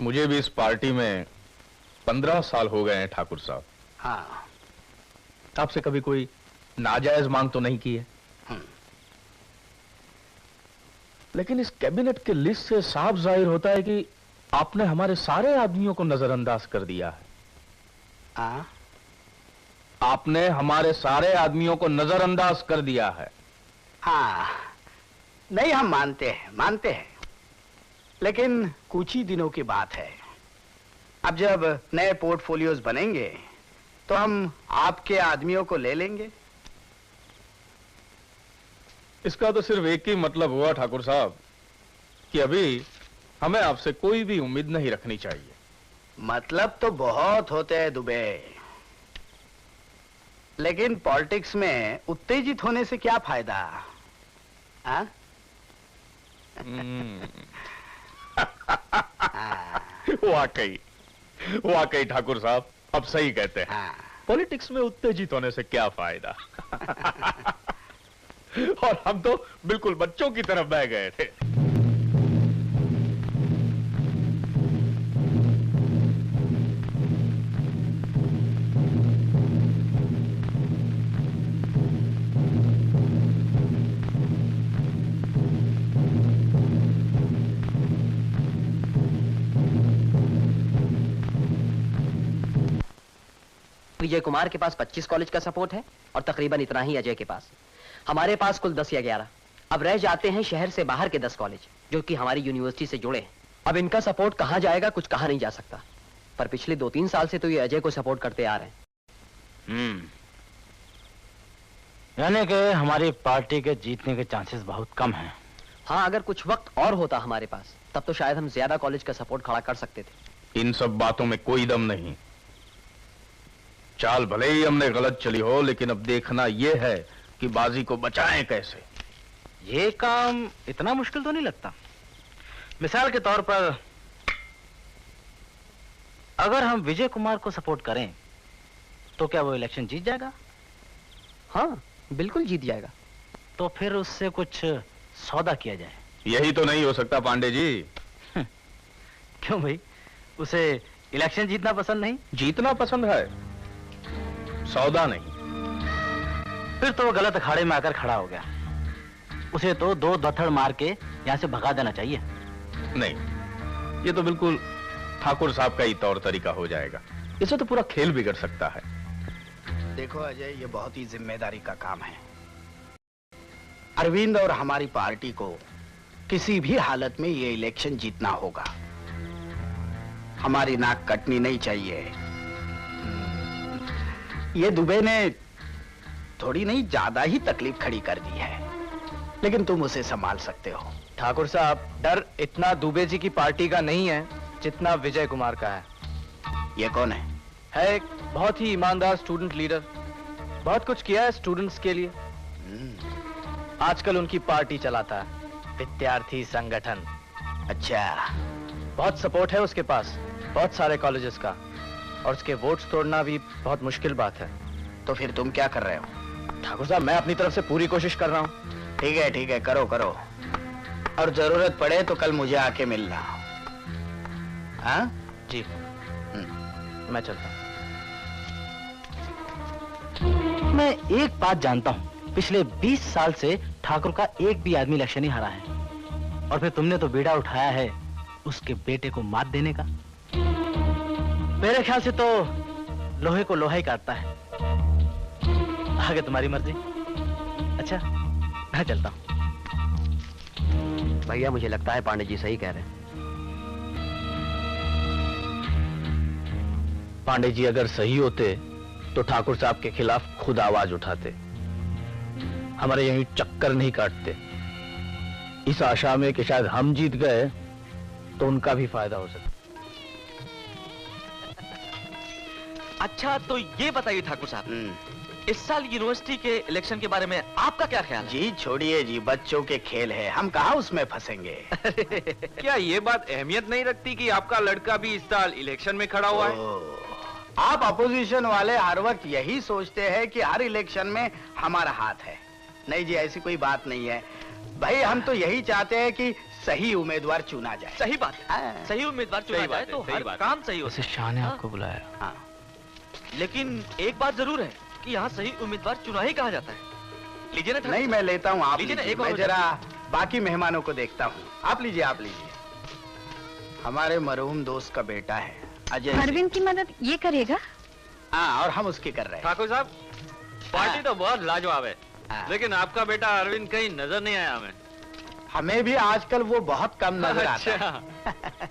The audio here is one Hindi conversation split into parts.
मुझे भी इस पार्टी में 15 साल हो गए हैं ठाकुर साहब। हाँ। आपसे कभी कोई नाजायज मांग तो नहीं की है, लेकिन इस कैबिनेट के लिस्ट से साफ जाहिर होता है कि आपने हमारे सारे आदमियों को नजरअंदाज कर दिया है। आपने हमारे सारे आदमियों को नजरअंदाज कर दिया है। हाँ, नहीं, हम मानते हैं, लेकिन कुछ ही दिनों की बात है। अब जब नए पोर्टफोलियोज बनेंगे तो हम आपके आदमियों को ले लेंगे। इसका तो सिर्फ एक ही मतलब हुआ ठाकुर साहब कि अभी हमें आपसे कोई भी उम्मीद नहीं रखनी चाहिए। मतलब तो बहुत होते हैं दुबे, लेकिन पॉलिटिक्स में उत्तेजित होने से क्या फायदा? वाकई ठाकुर साहब, अब सही कहते हैं। पॉलिटिक्स में उत्तेजित होने से क्या फायदा? और हम तो बिल्कुल बच्चों की तरफ बह गए थे। विजय कुमार के पास 25 कॉलेज का सपोर्ट है और तकरीबन इतना ही अजय के पास। हमारे पास कुल 10 या 11। अब रह जाते हैं शहर से बाहर के 10 कॉलेज जो कि हमारी यूनिवर्सिटी से जुड़े हैं। अब इनका सपोर्ट कहां जाएगा कुछ कहा नहीं जा सकता, पर पिछले 2-3 साल से तो ये अजय को सपोर्ट करते आ रहे हैं। यानी कि हमारी पार्टी के जीतने के चांसेस बहुत कम हैं। हाँ, अगर कुछ वक्त और होता हमारे पास तब तो शायद हम ज्यादा कॉलेज का सपोर्ट खड़ा कर सकते थे। इन सब बातों में कोई दम नहीं। चाल भले ही हमने गलत चली हो, लेकिन अब देखना यह है कि बाजी को बचाएं कैसे। ये काम इतना मुश्किल तो नहीं लगता। मिसाल के तौर पर अगर हम विजय कुमार को सपोर्ट करें तो क्या वो इलेक्शन जीत जाएगा? हाँ, बिल्कुल जीत जाएगा। तो फिर उससे कुछ सौदा किया जाए। यही तो नहीं हो सकता पांडे जी। क्यों भाई, उसे इलेक्शन जीतना पसंद नहीं? जीतना पसंद है, सौदा नहीं। फिर तो वो गलत अखाड़े में आकर खड़ा हो गया। उसे तो 2 दथड़ मार के यहां से भगा देना चाहिए। नहीं, ये तो बिल्कुल ठाकुर साहब का ही तौर तरीका हो जाएगा। इसे तो पूरा खेल बिगड़ सकता है। देखो अजय, ये बहुत ही जिम्मेदारी का काम है। अरविंद और हमारी पार्टी को किसी भी हालत में ये इलेक्शन जीतना होगा। हमारी नाक कटनी नहीं चाहिए। ये दुबे ने थोड़ी नहीं ज्यादा ही तकलीफ खड़ी कर दी है, लेकिन तुम उसे संभाल सकते हो। ठाकुर साहब, डर इतना दुबे जी की पार्टी का नहीं है जितना विजय कुमार का है। ये कौन है? है एक बहुत ही ईमानदार स्टूडेंट लीडर, बहुत कुछ किया है स्टूडेंट्स के लिए। आजकल उनकी पार्टी चलाता है, विद्यार्थी संगठन। अच्छा, बहुत सपोर्ट है उसके पास, बहुत सारे कॉलेजेस का, और उसके वोट्स तोड़ना भी बहुत मुश्किल बात है। तो फिर तुम क्या कर रहे हो? ठाकुर साहब, मैं अपनी तरफ से पूरी कोशिश कर रहा हूँ। ठीक है, करो करो, और जरूरत पड़े तो कल मुझे आके मिलना। हाँ जी, मैं चलता हूँ। मैं एक बात जानता हूँ, पिछले 20 साल से ठाकुर का एक भी आदमी इलेक्शन नहीं हारा है, और फिर तुमने तो बेड़ा उठाया है उसके बेटे को मात देने का। मेरे ख्याल से तो लोहे को लोहा ही काटता है। आगे तुम्हारी मर्जी। अच्छा, मैं चलता हूँ। भैया, मुझे लगता है पांडे जी सही कह रहे हैं। पांडे जी अगर सही होते तो ठाकुर साहब के खिलाफ खुद आवाज उठाते, हमारे यहीं चक्कर नहीं काटते, इस आशा में कि शायद हम जीत गए तो उनका भी फायदा हो सकता। अच्छा, तो ये बताइए ठाकुर साहब, इस साल यूनिवर्सिटी के इलेक्शन के बारे में आपका क्या ख्याल है? जी छोड़िए जी, बच्चों के खेल है, हम कहाँ उसमें फंसेंगे। क्या ये बात अहमियत नहीं रखती कि आपका लड़का भी इस साल इलेक्शन में खड़ा हुआ है? आप अपोजिशन वाले हर वक्त यही सोचते हैं कि हर इलेक्शन में हमारा हाथ है। नहीं जी, ऐसी कोई बात नहीं है भाई। हम तो यही चाहते हैं कि सही उम्मीदवार चुना जाए। सही बात है, सही उम्मीदवार चुना जाए तो हर काम सही हो। शाह ने आपको बुलाया। हाँ। लेकिन एक बात जरूर है कि यहाँ सही उम्मीदवार चुना ही कहा जाता है। लीजिए ना। नहीं, मैं लेता हूँ, आप लीजिए ना, लीजिए। एक मैं और जरा बाकी मेहमानों को देखता हूँ। आप लीजिए, आप लीजिए। हमारे मरहूम दोस्त का बेटा है अजय सिंह। अरविंद की मदद ये करेगा? हाँ, और हम उसकी कर रहे हैं। ठाकुर साहब, पार्टी तो बहुत लाजवाब है, हाँ। लेकिन आपका बेटा अरविंद कहीं नजर नहीं आया हमें। हमें भी आजकल वो बहुत कम नजर आता है।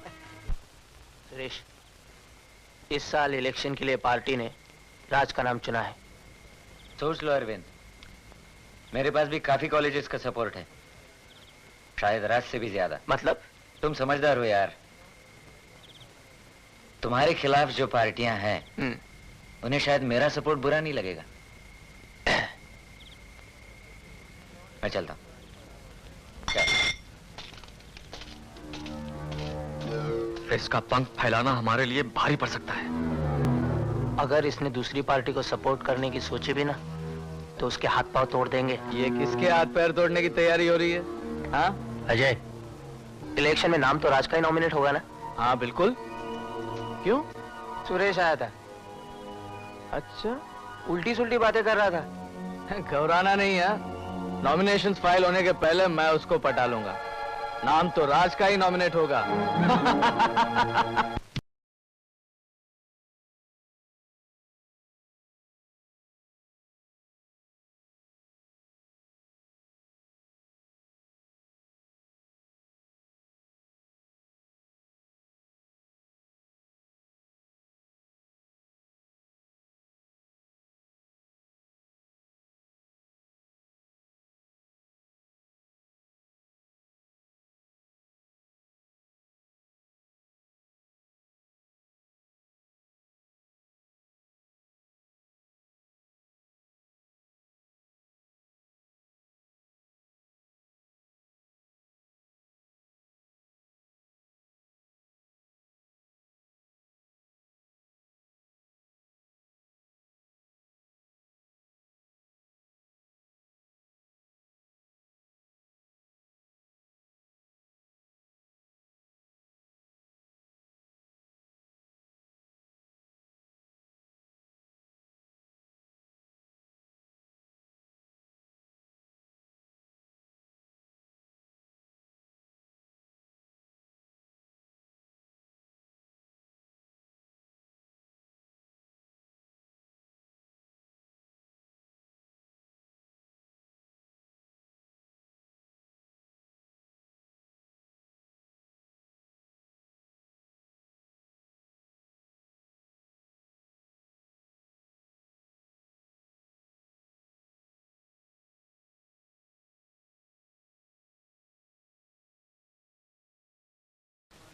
सुरेश, इस साल इलेक्शन के लिए पार्टी ने राज का नाम चुना है। सोच लो अरविंद, मेरे पास भी काफी कॉलेजेस का सपोर्ट है, शायद राज से भी ज्यादा। मतलब? तुम समझदार हो यार। तुम्हारे खिलाफ जो पार्टियां हैं उन्हें शायद मेरा सपोर्ट बुरा नहीं लगेगा। मैं चलता हूं। इसका पंख फैलाना हमारे लिए भारी पड़ सकता है। अगर इसने दूसरी पार्टी को सपोर्ट करने की सोचे भी ना, तो उसके हाथ पांव तोड़ देंगे। ये किसके हाथ पैर तोड़ने की तैयारी हो रही है? हाँ अजय, इलेक्शन में नाम तो राज का ही नॉमिनेट होगा ना? हाँ बिल्कुल। क्यों? सुरेश आया था। अच्छा, उल्टी सुल्टी बातें कर रहा था। घबराना नहीं है, नॉमिनेशन फाइल होने के पहले मैं उसको पटा लूंगा। नाम तो राज का ही नॉमिनेट होगा।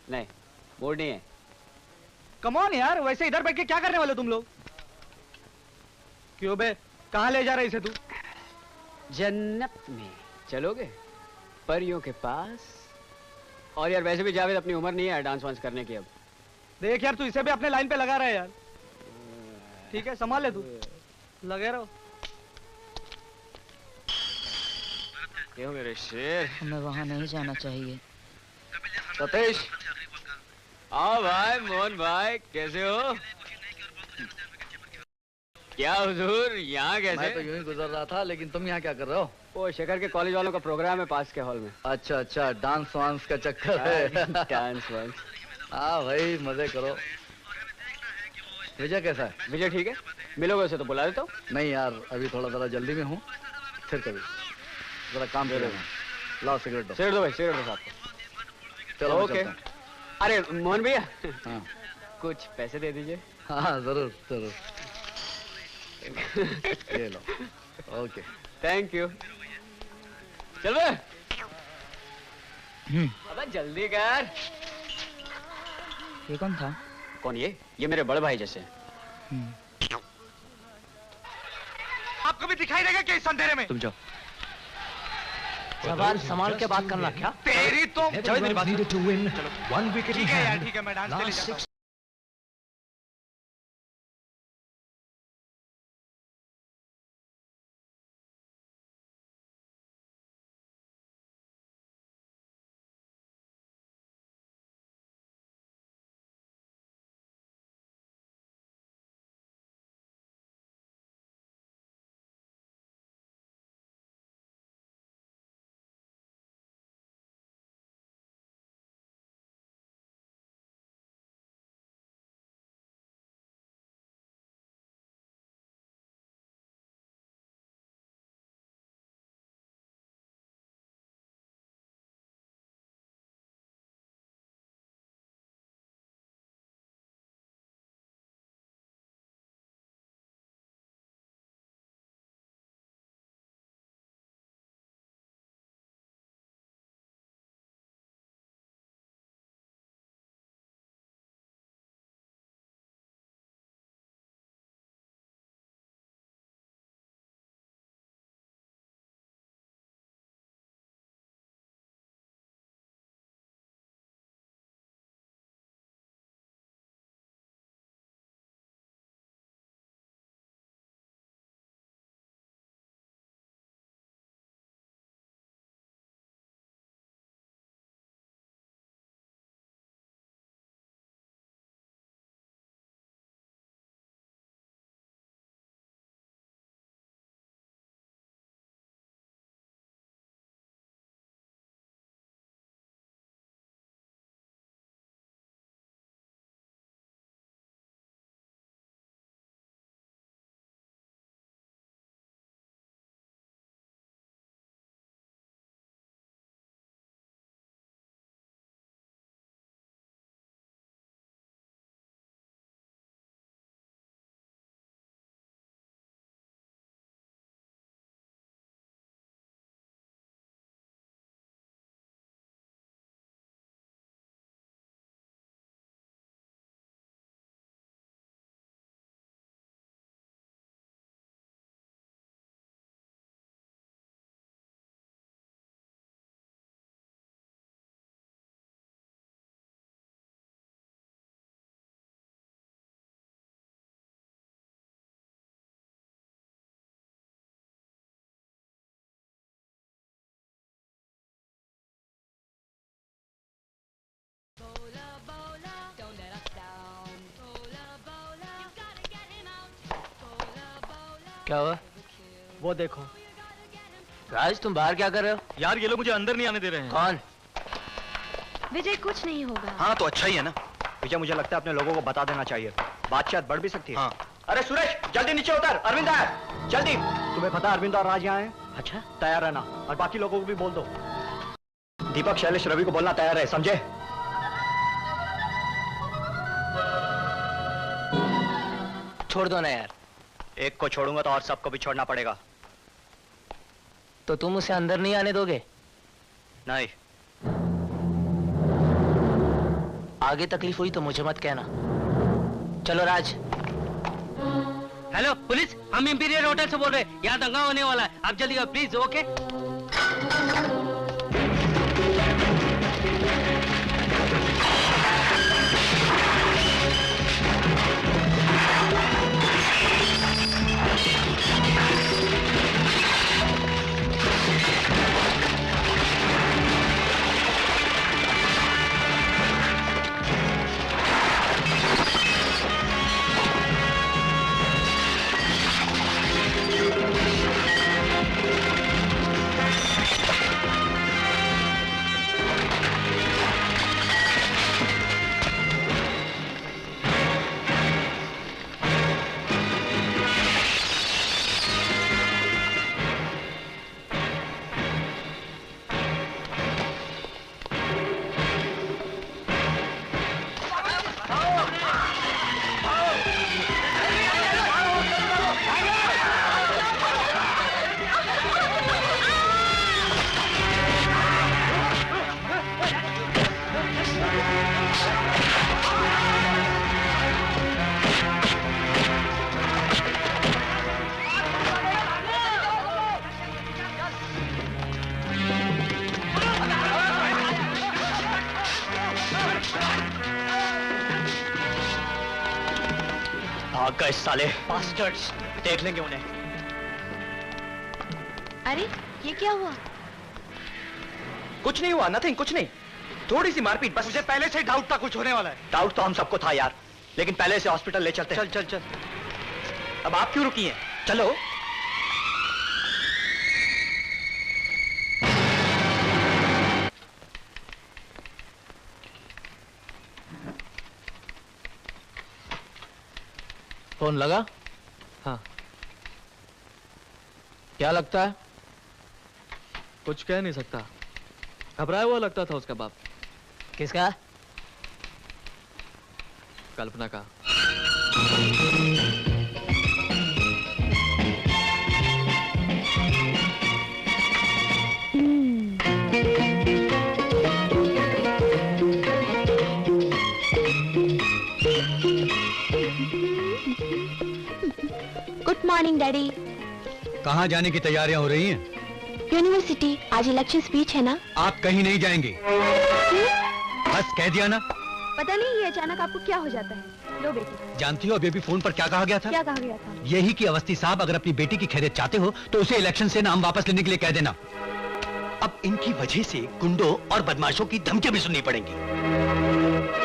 नहीं, मूड नहीं है। कम ऑन यार, वैसे इधर बैठ के क्या करने वाले तुम लोग? क्यों बे, कहाँ ले जा रहे इसे तू? जन्नत में चलोगे, परियों के पास। और यार वैसे भी जावेद अपनी उम्र नहीं है डांस वांस करने की अब। देख यार, तू इसे भी अपने लाइन पे लगा रहा है यार। ठीक है, संभाल ले तू, लगे रहो। क्यों मेरे शेर? हमें वहाँ नहीं जाना चाहिए। सतीश, आओ भाई। मोहन भाई, कैसे हो? क्या हुजूर, यहाँ कैसे? मैं तो यूं ही गुजर रहा था, लेकिन तुम यहाँ क्या कर रहे हो? वो शेखर के कॉलेज वालों का प्रोग्राम है पास के हॉल में। अच्छा अच्छा, डांस वांस का चक्कर है। डांस वांस। हाँ भाई, मजे करो। विजय कैसा है? विजय ठीक है, मिलोगे उसे तो बुला देता हूँ। नहीं यार, अभी थोड़ा जरा जल्दी में हूँ, फिर कभी जरा काम करेगा। लाओ सिगरेट दो। सिगरेट दो भाई, सिगरेट दो साथ में। चलो मैं ओके। चलता हूँ। अरे मोहन भैया, हाँ कुछ पैसे दे दीजिए। हाँ, जरूर जरूर। ये लो। Okay, thank you. चल बे। अबे जल्दी कर। ये कौन था? कौन ये मेरे बड़े भाई जैसे। आपको भी दिखाई देगा क्या इस अंधेरे में? तुम जाओ। जवान संभाल के बात करना। क्या तेरी तो जावेद, मेरी बात सुनो। ठीक है यार, ठीक है, मैं डांस के लिए जाता हूँ। क्या हुआ? वो देखो। राज, तुम बाहर क्या कर रहे हो? यार ये लोग मुझे अंदर नहीं आने दे रहे हैं। कौन? विजय, कुछ नहीं होगा। हाँ तो अच्छा ही है ना। विजय, मुझे लगता है अपने लोगों को बता देना चाहिए, बात शायद बढ़ भी सकती है। हाँ। अरे सुरेश, जल्दी नीचे उतर। अरविंद आया, जल्दी। तुम्हें पता है अरविंद और राज यहाँ हैं? अच्छा, तैयार रहना और बाकी लोगों को भी बोल दो। दीपक, शैलेश, रवि को बोलना तैयार है, समझे? छोड़ दो ना यार। एक को छोड़ूंगा तो और सबको भी छोड़ना पड़ेगा। तो तुम उसे अंदर नहीं आने दोगे? नहीं। आगे तकलीफ हुई तो मुझे मत कहना। चलो राज। हेलो पुलिस, हम इंपीरियल होटल से बोल रहे हैं, यहाँ दंगा होने वाला है, आप जल्दी आओ प्लीज। ओके। भाग गए साले बास्टर्ड्स, देख लेंगे उन्हें। अरे ये क्या हुआ? कुछ नहीं हुआ, नथिंग, कुछ नहीं, थोड़ी सी मारपीट बस। मुझे पहले से डाउट था कुछ होने वाला है। डाउट तो हम सबको था यार, लेकिन पहले से हॉस्पिटल ले चलते। चल चल चल। अब आप क्यों रुकी हैं? चलो। फोन लगा? हाँ। क्या लगता है? कुछ कह नहीं सकता, घबराया हुआ लगता था उसका बाप। किसका? कल्पना का। Good morning daddy. कहाँ जाने की तैयारियां हो रही हैं? यूनिवर्सिटी, आज इलेक्शन स्पीच है ना। आप कहीं नहीं जाएंगे। बस कह दिया ना। पता नहीं ये अचानक आपको क्या हो जाता है। लो बेटी। जानती हो अभी अभी फोन पर क्या कहा गया था? क्या कहा गया था? यही कि अवस्थी साहब अगर अपनी बेटी की खैरियत चाहते हो तो उसे इलेक्शन से नाम वापस लेने के लिए कह देना। अब इनकी वजह से गुंडों और बदमाशों की धमकियां भी सुननी पड़ेंगी।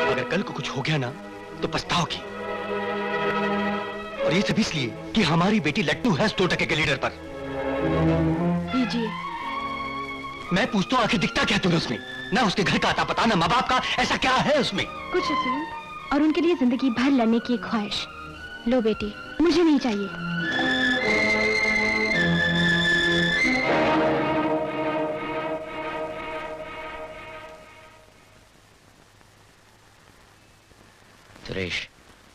अगर कल को कुछ हो गया ना तो पछताओगी। और ये सब इसलिए कि हमारी बेटी लट्टू है 2% के लीडर पर। दीजिए। मैं पूछता हूँ आखिर दिखता क्या तुम्हें उसमें? ना उसके घर का आता पता, ना माँ बाप का, ऐसा क्या है उसमें? कुछ नहीं, और उनके लिए जिंदगी भर लड़ने की एक ख्वाहिश। लो बेटी, मुझे नहीं चाहिए। सुरेश,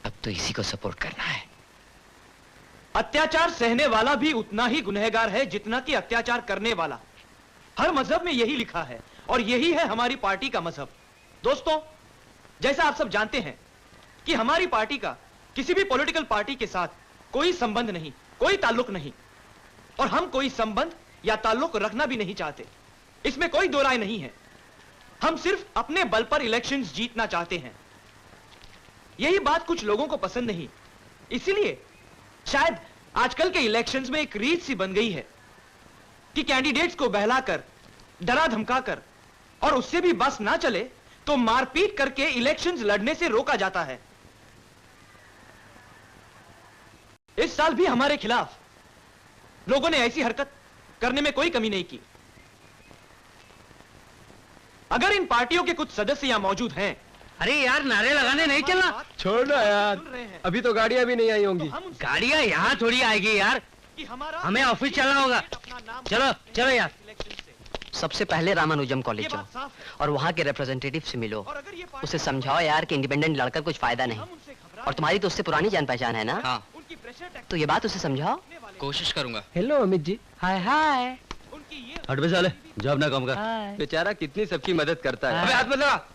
अब तो इसी को सपोर्ट करना है। अत्याचार सहने वाला भी उतना ही गुनहगार है जितना कि अत्याचार करने वाला। हर मजहब में यही लिखा है और यही है हमारी पार्टी का मजहब। दोस्तों, जैसा आप सब जानते हैं कि हमारी पार्टी का किसी भी पॉलिटिकल पार्टी के साथ कोई संबंध नहीं, कोई ताल्लुक नहीं, और हम कोई संबंध या ताल्लुक रखना भी नहीं चाहते। इसमें कोई दो राय नहीं है। हम सिर्फ अपने बल पर इलेक्शंस जीतना चाहते हैं। यही बात कुछ लोगों को पसंद नहीं, इसीलिए शायद आजकल के इलेक्शंस में एक रीत सी बन गई है कि कैंडिडेट्स को बहलाकर, डरा धमकाकर और उससे भी बस ना चले तो मारपीट करके इलेक्शंस लड़ने से रोका जाता है। इस साल भी हमारे खिलाफ लोगों ने ऐसी हरकत करने में कोई कमी नहीं की। अगर इन पार्टियों के कुछ सदस्य यहां मौजूद हैं। अरे यार, नारे लगाने नहीं चलना। छोड़ना यार, अभी तो गाड़ियां भी नहीं आई होंगी। गाड़ियां यहाँ थोड़ी आएगी यार, हमें ऑफिस चलना होगा। चलो चलो यार। सबसे पहले रामानुजम कॉलेज जाओ और वहाँ के रिप्रेजेंटेटिव से मिलो, उसे समझाओ यार कि इंडिपेंडेंट लड़कर कुछ फायदा नहीं। और तुम्हारी तो उससे पुरानी जान पहचान है ना? हाँ। तो ये बात उसे समझाओ। कोशिश करूंगा। हेलो अमित जी। हाय हाय। हट बे साले, जा अपना काम कर। बेचारा कितनी सबकी मदद करता है। अबे हाथ मत लगा।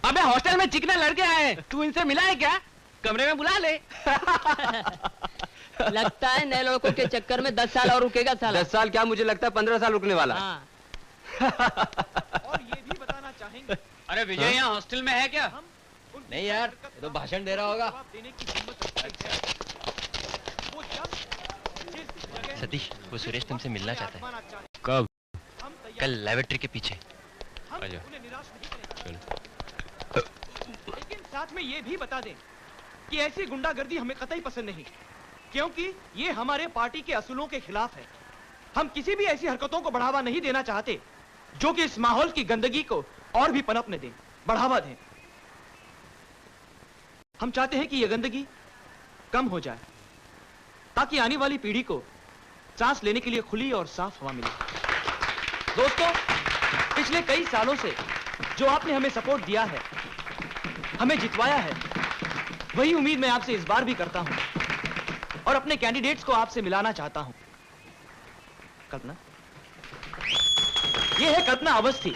अबे हॉस्टल में चिकना लड़के आए, तू इनसे मिला है क्या? कमरे में बुला ले। लगता है नए लड़कों के चक्कर में 10 साल और रुकेगा साला। 10 साल क्या, मुझे लगता है 15 साल रुकने वाला। और ये भी बताना चाहेंगे। अरे विजय यहाँ हॉस्टल में है क्या? नहीं यार, ये तो भाषण दे रहा होगा। सतीश, वो सुरेश तुमसे मिलना चाहता है। कब? कल लैबोरेटरी के पीछे। लेकिन साथ में ये भी बता दें कि ऐसी गुंडागर्दी हमें कतई पसंद नहीं, क्योंकि ये हमारे पार्टी के असूलों के खिलाफ है। हम किसी भी ऐसी हरकतों को बढ़ावा नहीं देना चाहते जो कि इस माहौल की गंदगी को और भी पनपने दें, बढ़ावा दें। हम चाहते हैं कि यह गंदगी कम हो जाए ताकि आने वाली पीढ़ी को सांस लेने के लिए खुली और साफ हवा मिले। दोस्तों, पिछले कई सालों से जो आपने हमें सपोर्ट दिया है, हमें जितवाया है, वही उम्मीद मैं आपसे इस बार भी करता हूं और अपने कैंडिडेट्स को आपसे मिलाना चाहता हूं। कल्पना, यह है कल्पना अवस्थी,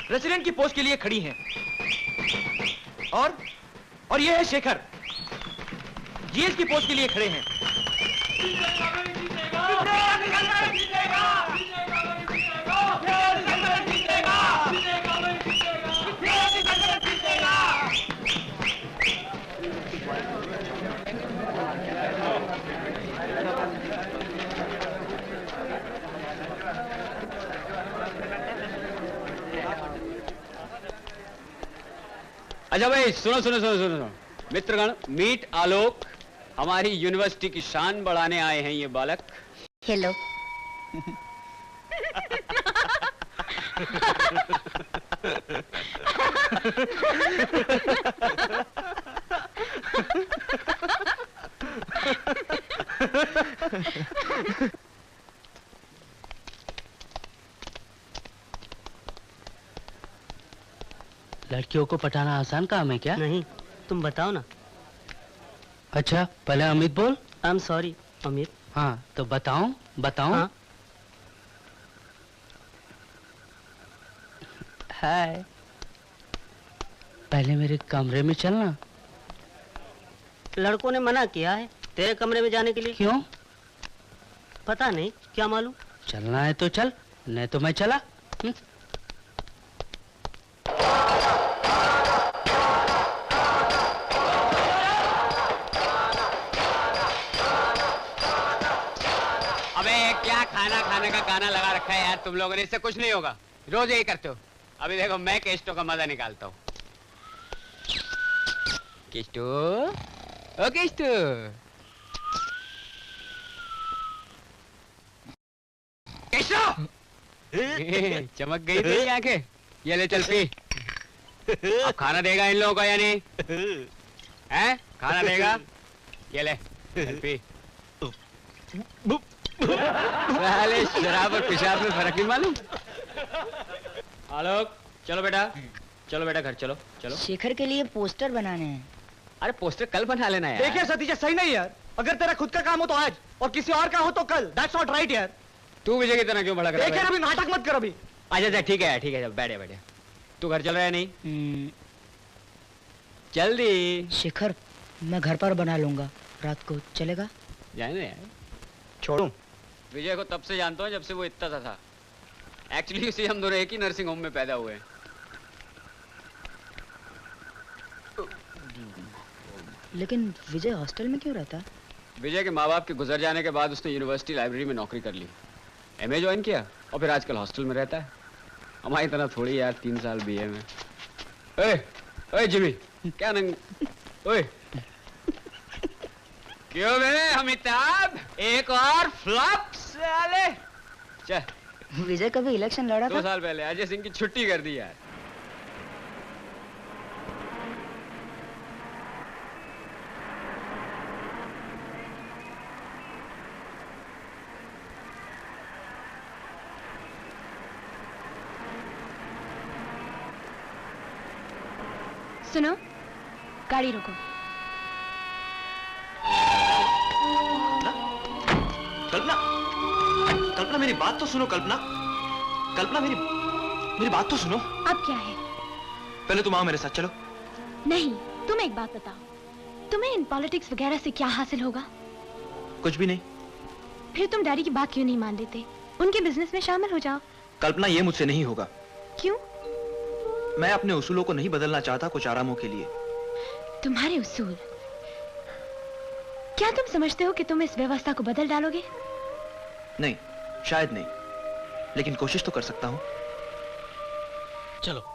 प्रेसिडेंट की पोस्ट के लिए खड़ी हैं। और यह है शेखर, जीएस की पोस्ट के लिए खड़े हैं। अच्छा भाई, सुनो सुनो सुनो सुनो सुनो मित्रगण, मीट आलोक, हमारी यूनिवर्सिटी की शान बढ़ाने आए हैं ये बालक। हेलो। लड़कियों को पटाना आसान काम है क्या? नहीं, तुम बताओ ना। अच्छा, पहले अमित बोल। आई एम सॉरी अमित। हाँ, तो बताऊं? हाँ। हाय, पहले मेरे कमरे में चलना। लड़कों ने मना किया है तेरे कमरे में जाने के लिए। क्यों? पता नहीं, क्या मालूम। चलना है तो चल, नहीं तो मैं चला। खाना खाने का गाना लगा रखा है यार तुम लोगों ने, इससे कुछ नहीं होगा। रोज यही करते हो। अभी देखो मैं केस्टो का मजा निकालता हूँ। केस्टो, ओ केस्टो, केस्टो, चमक गई तेरी आंखें। ये ले चल पी। अब खाना देगा इन लोगों को या नहीं? हैं? खाना देगा? ये ले चल पी। साले शराब और पेशाब में फर्क नहीं मालूम। आलोक, चलो बेटा, चलो बेटा घर चलो। चलो, शेखर के लिए पोस्टर बनाने हैं। अरे पोस्टर कल बना लेना यार। देखिए सतीश, सही नहीं यार। अगर तेरा खुद का काम हो तो आज, और किसी और का हो तो कल। दैट्स नॉट राइट यार। तू विजय की तरह क्यों भड़क रहा है? देखिए अभी नाटक मत कर अभी। अच्छा ठीक है, ठीक है, बैठे बैठे। तू घर चल रहा है? नहीं जल्दी। शेखर, मैं घर पर बना लूंगा, रात को चलेगा? जाए ना यार। छोड़ू। विजय को तब से जानता हूँ जब से वो इतना सा था। एक्चुअली उसे हम दोनों एक ही नर्सिंग होम में पैदा हुए हैं। लेकिन विजय हॉस्टल में क्यों रहता? विजय के माँ बाप के गुजर जाने के बाद उसने यूनिवर्सिटी लाइब्रेरी में नौकरी कर ली, एमए ज्वाइन किया और फिर आजकल हॉस्टल में रहता है। हमारी तरह थोड़ी यार 3 साल बीए में। ओए जिमी, क्या नंग ओए क्यों बे अमिताभ, एक और फ्लॉप साले। चल विजय कभी इलेक्शन लड़ा 2 था? साल पहले अजय सिंह की छुट्टी कर दी यार। सुनो, गाड़ी रोको। कल्पना, कल्पना मेरी बात तो सुनो। कल्पना, कल्पना मेरी बात तो सुनो। अब क्या है? पहले तुम आओ मेरे साथ, चलो। नहीं, तुम एक बात बताओ, तुम्हें इन पॉलिटिक्स वगैरह से क्या हासिल होगा? कुछ भी नहीं। फिर तुम डैडी की बात क्यों नहीं मान लेते? उनके बिजनेस में शामिल हो जाओ। कल्पना, ये मुझसे नहीं होगा। क्यों? मैं अपने उसूलों को नहीं बदलना चाहता कुछ आरामों के लिए। तुम्हारे उसूल? क्या तुम समझते हो कि तुम इस व्यवस्था को बदल डालोगे? नहीं, शायद नहीं, लेकिन कोशिश तो कर सकता हूं। चलो।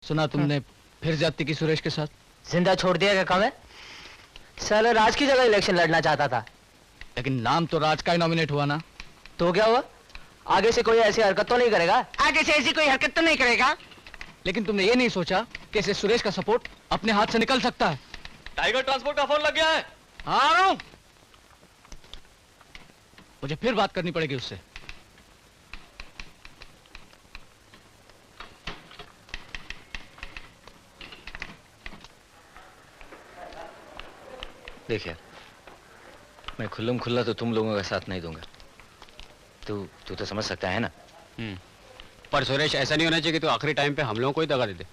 सुना तुमने फिर ज्यादती की सुरेश के साथ? जिंदा छोड़ दिया क्या? कब है? साला राज की जगह इलेक्शन लड़ना चाहता था। लेकिन नाम तो राज का ही नॉमिनेट हुआ ना। तो क्या हुआ? आगे से कोई ऐसी हरकत तो नहीं करेगा? आगे से ऐसी कोई हरकत तो नहीं करेगा। लेकिन तुमने ये नहीं सोचा कि इसे सुरेश का सपोर्ट अपने हाथ से निकल सकता है। टाइगर ट्रांसपोर्ट का फोन लग गया है। आ रहा हूं। मुझे फिर बात करनी पड़ेगी उससे। देखिए, मैं खुल्लम खुल्ला तो तुम लोगों का साथ नहीं दूंगा। तू तो समझ सकता है ना। पर सुरेश, ऐसा नहीं होना चाहिए कि तू आखिरी टाइम पे हम लोगों को ही दगा दे दे।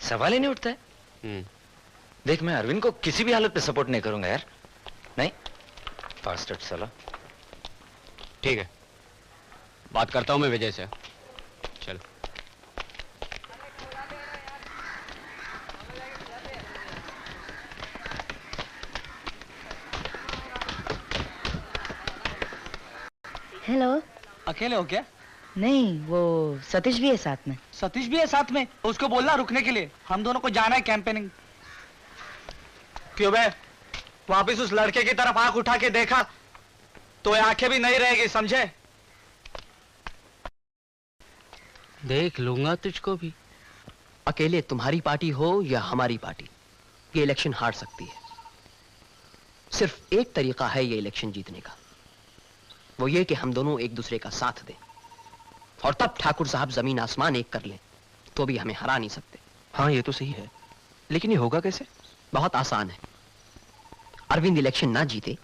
सवाल ही नहीं उठता है। देख, मैं अरविंद को किसी भी हालत पे सपोर्ट नहीं करूंगा यार। नहीं, फास्टर साला। ठीक है, बात करता हूं मैं विजय से। चलो। हेलो। अकेले हो क्या? नहीं, वो सतीश भी है साथ में। सतीश भी है साथ में? उसको बोलना रुकने के लिए। हम दोनों को जाना है कैंपेनिंग। क्यों बे? वापिस उस लड़के की तरफ आंख उठा के देखा तो ये आंखें भी नहीं रहेगी, समझे? देख लूंगा तुझको भी। अकेले तुम्हारी पार्टी हो या हमारी पार्टी, ये इलेक्शन हार सकती है। सिर्फ एक तरीका है ये इलेक्शन जीतने का, वो ये कि हम दोनों एक दूसरे का साथ दें, और तब ठाकुर साहब जमीन आसमान एक कर लें तो भी हमें हरा नहीं सकते। हाँ, ये तो सही है, लेकिन ये होगा कैसे? बहुत आसान है। अरविंद इलेक्शन ना जीते,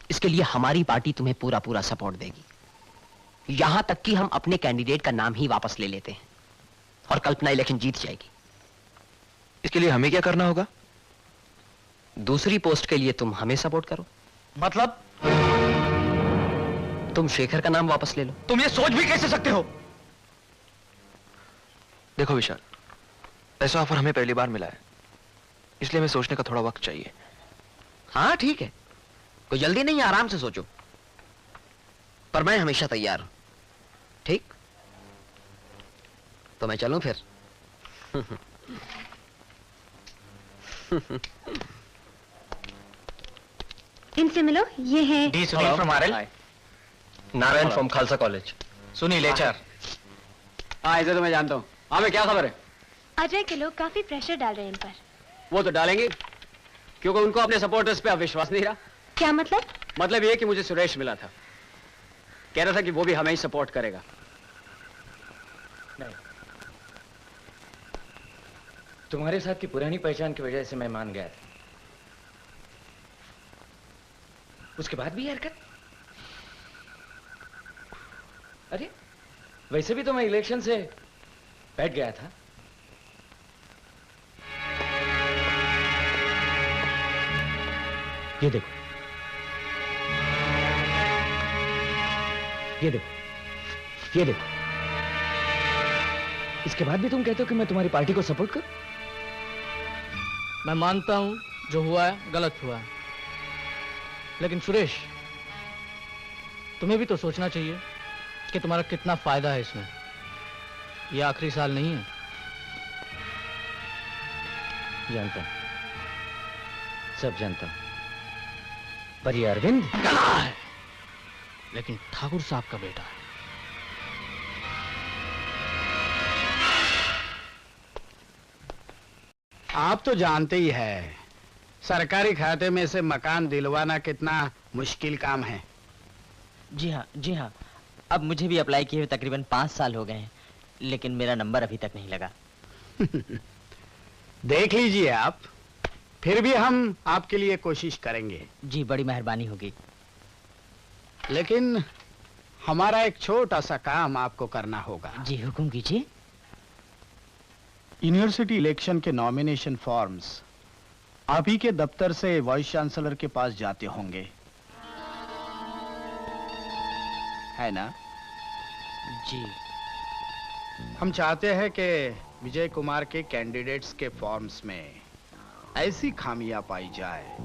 इसके लिए हमारी पार्टी तुम्हें पूरा पूरा सपोर्ट देगी। यहां तक कि हम अपने कैंडिडेट का नाम ही वापस ले लेते हैं और कल्पना इलेक्शन जीत जाएगी। इसके लिए हमें क्या करना होगा? दूसरी पोस्ट के लिए तुम हमें सपोर्ट करो। मतलब? तुम शेखर का नाम वापस ले लो। तुम ये सोच भी कैसे सकते हो? देखो विशाल, ऐसा ऑफर हमें पहली बार मिला है, इसलिए हमें सोचने का थोड़ा वक्त चाहिए। हाँ ठीक है, कोई जल्दी नहीं है, आराम से सोचो। पर मैं हमेशा तैयार हूं। ठीक, तो मैं चलूं फिर? इनसे मिलो, ये है D Sunil from RL, Narayan from Khalsa college. Sunil HR. हाँ, इसे तो मैं जानता हूँ। हाँ, मैं क्या खबर है? अजय के लोग काफी प्रेशर डाल रहे हैं इन पर। वो तो डालेंगे, क्योंकि उनको अपने सपोर्टर्स पे अब विश्वास नहीं रहा। क्या मतलब? मतलब ये कि मुझे सुरेश मिला था, कह रहा था कि वो भी हमें ही सपोर्ट करेगा। नहीं, तुम्हारे साथ की पुरानी पहचान की वजह से मैं मान गया था। उसके बाद भी हरकत। अरे वैसे भी तो मैं इलेक्शन से बैठ गया था। ये देखो, ये देखो, ये देखो। इसके बाद भी तुम कहते हो कि मैं तुम्हारी पार्टी को सपोर्ट करूं? मैं मानता हूं जो हुआ है गलत हुआ है, लेकिन सुरेश, तुम्हें भी तो सोचना चाहिए कि तुम्हारा कितना फायदा है इसमें। ये आखिरी साल नहीं है। जानता हूं, सब जानता हूं, पर ये अरविंद गला है, लेकिन ठाकुर साहब का बेटा है। आप तो जानते ही है, सरकारी खाते में से मकान दिलवाना कितना मुश्किल काम है। जी हाँ, जी हाँ। अब मुझे भी अप्लाई किए हुए तकरीबन 5 साल हो गए हैं, लेकिन मेरा नंबर अभी तक नहीं लगा। देख लीजिए आप, फिर भी हम आपके लिए कोशिश करेंगे। जी, बड़ी मेहरबानी होगी। लेकिन हमारा एक छोटा सा काम आपको करना होगा। जी, हुक्म कीजिए। यूनिवर्सिटी इलेक्शन के नॉमिनेशन फॉर्म्स आप ही के दफ्तर से वाइस चांसलर के पास जाते होंगे, है ना? जी। हम चाहते हैं कि विजय कुमार के कैंडिडेट्स के फॉर्म्स में ऐसी खामियां पाई जाए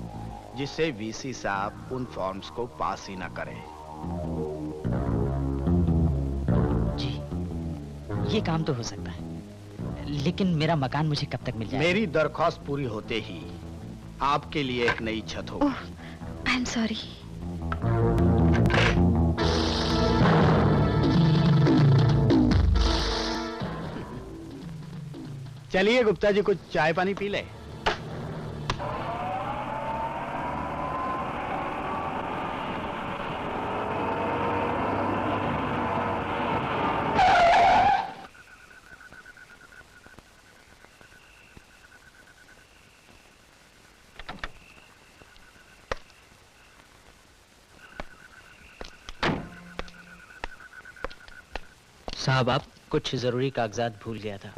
जिससे वीसी साहब उन फॉर्म्स को पास ही ना करें। जी, ये काम तो हो सकता है, लेकिन मेरा मकान मुझे कब तक मिल जाएगा? मेरी दरख्वास्त पूरी होते ही आपके लिए एक नई छत होगी। आई एम सॉरी। चलिए गुप्ता जी, कुछ चाय पानी पी ले। साहब, आप कुछ जरूरी कागजात भूल गया था।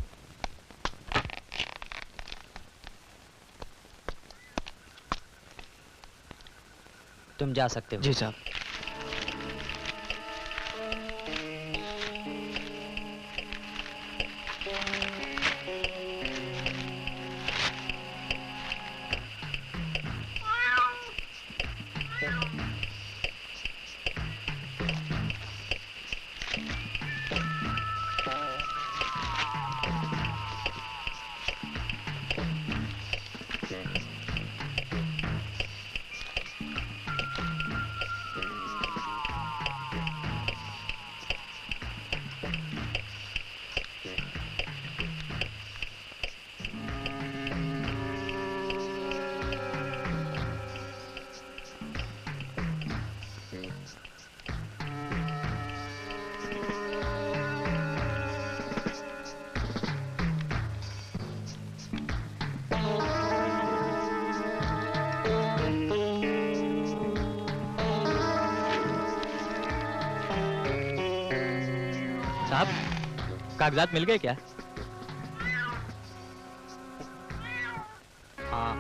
तुम जा सकते हो। जी साहब। कागजात मिल गए क्या? हाँ।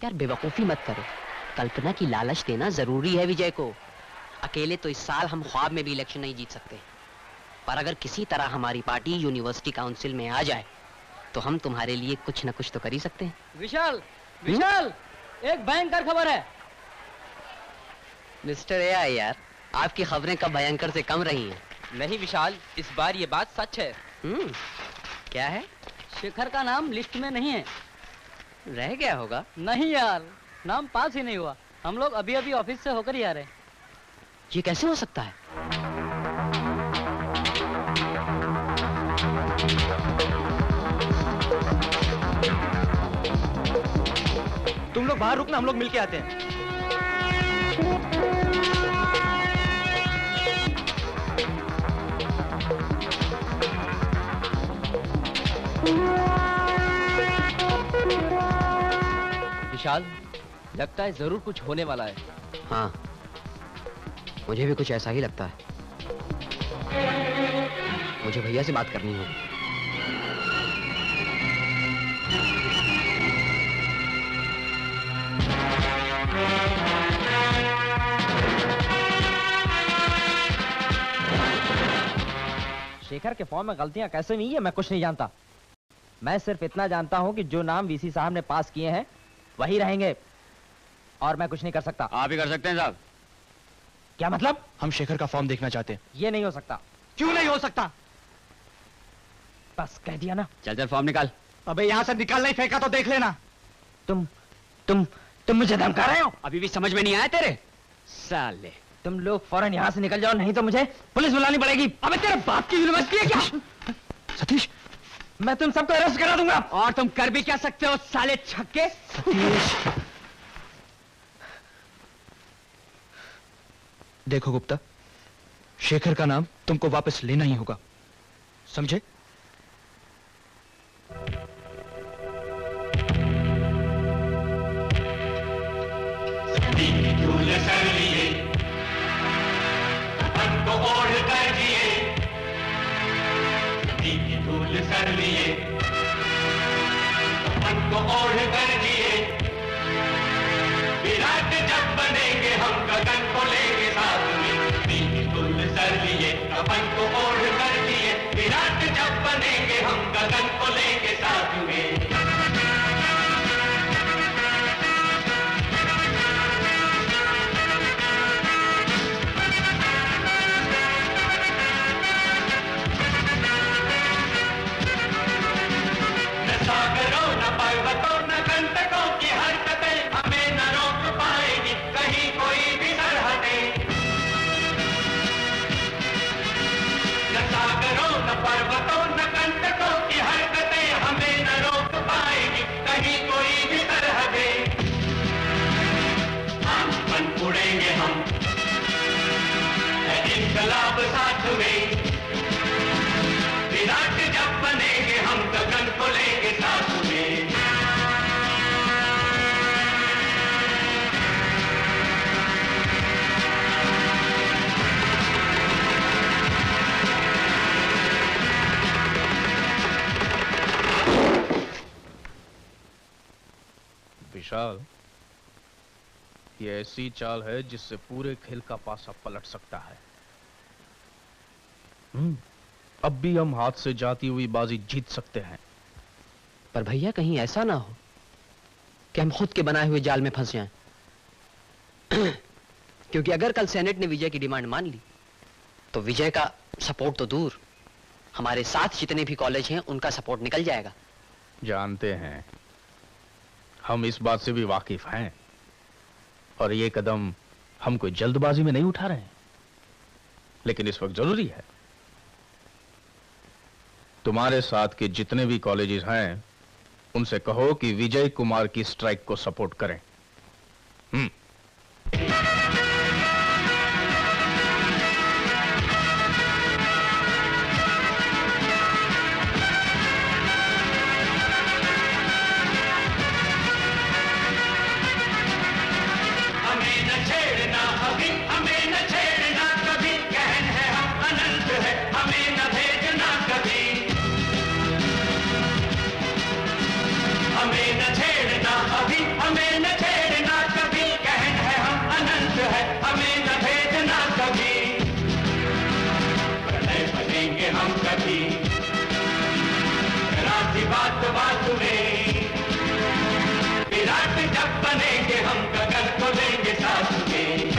यार बेवकूफी मत करो। कल्पना की लालच देना जरूरी है विजय को। अकेले तो इस साल हम ख्वाब में भी इलेक्शन नहीं जीत सकते, पर अगर किसी तरह हमारी पार्टी यूनिवर्सिटी काउंसिल में आ जाए तो हम तुम्हारे लिए कुछ न कुछ तो कर ही सकते हैं। विशाल, विशाल, एक भयंकर खबर है। मिस्टर ए यार, आपकी खबरें कब भयंकर से कम रही हैं। नहीं विशाल, इस बार ये बात सच है। क्या है? शेखर का नाम लिस्ट में नहीं है। रह गया होगा। नहीं यार, नाम पास ही नहीं हुआ। हम लोग अभी अभी ऑफिस से होकर ही आ रहे हैं। ये कैसे हो सकता है? तुम लोग बाहर रुकना, हम लोग मिलके आते हैं। विशाल, लगता है जरूर कुछ होने वाला है। हाँ, मुझे भी कुछ ऐसा ही लगता है। मुझे भैया से बात करनी होगी। शेखर के फॉर्म में गलतियां कैसे हुई है मैं कुछ नहीं जानता। मैं सिर्फ इतना जानता हूं कि जो नाम वीसी साहब ने पास किए हैं वही रहेंगे, और मैं कुछ नहीं कर सकता। आप ही कर सकते हैं साहब। क्या मतलब? हम शेखर का फॉर्म देखना चाहते हैं। ये नहीं हो सकता। क्यों नहीं हो सकता? बस कह दिया ना। चल चल फॉर्म निकाल। अबे यहाँ से निकाल, नहीं फेंका तो देख लेना। तुम मुझे धमका रहे हो? अभी भी समझ में नहीं आया तेरे साले। तुम लोग फौरन यहाँ से निकल जाओ, नहीं तो मुझे पुलिस बुलानी पड़ेगी। अबे तेरे बाप की यूनिवर्सिटी है क्या? सतीश, मैं तुम सबको अरेस्ट करा दूंगा। और तुम कर भी क्या सकते हो साले छक्के? सतीश, देखो गुप्ता, शेखर का नाम तुमको वापस लेना ही होगा, समझे? कर लिए मन को ओढ़ कर जिए, विराट जब बनेंगे हम गगन को लेंगे साथ में, बिल्कुल गगन को लेंगे साथ में। न सागरों न पर्वतों न कंटकों की हरकतें हमें न रोक पाएगी कहीं कोई भी सरहदें। न सागरों न पर्वतों न कंटकों की हरकतें हमें न रोक पाएगी कहीं कोई भी सरहदें। हम बन उड़ेंगे हम है इनकलाब साथ में। विराट जब बनेंगे हम गगन को लेंगे साथ में। विशाल, ये ऐसी चाल है जिससे पूरे खेल का पासा पलट सकता है। अब भी हम हाथ से जाती हुई बाजी जीत सकते हैं। पर भैया कहीं ऐसा ना हो कि हम खुद के बनाए हुए जाल में फंस जाएं। क्योंकि अगर कल सेनेट ने विजय की डिमांड मान ली तो विजय का सपोर्ट तो दूर, हमारे साथ जितने भी कॉलेज हैं उनका सपोर्ट निकल जाएगा। जानते हैं, हम इस बात से भी वाकिफ हैं। और ये कदम हम कोई जल्दबाजी में नहीं उठा रहे हैं, लेकिन इस वक्त जरूरी है। तुम्हारे साथ के जितने भी कॉलेजेस हैं उनसे कहो कि विजय कुमार की स्ट्राइक को सपोर्ट करें। हमें न छेड़ना अभी हमें न छेड़ना कभी कहन है हम अनंत है हमें न भेजना कभी। हमें न छेड़ना अभी हमें न छेड़ना कभी कहन है हम अनंत है हमें न भेजना कभी। प्रलय बनेंगे हम कभी राति बात बात में। विराट जब बनेंगे हम गगन को लेंगे साथ में।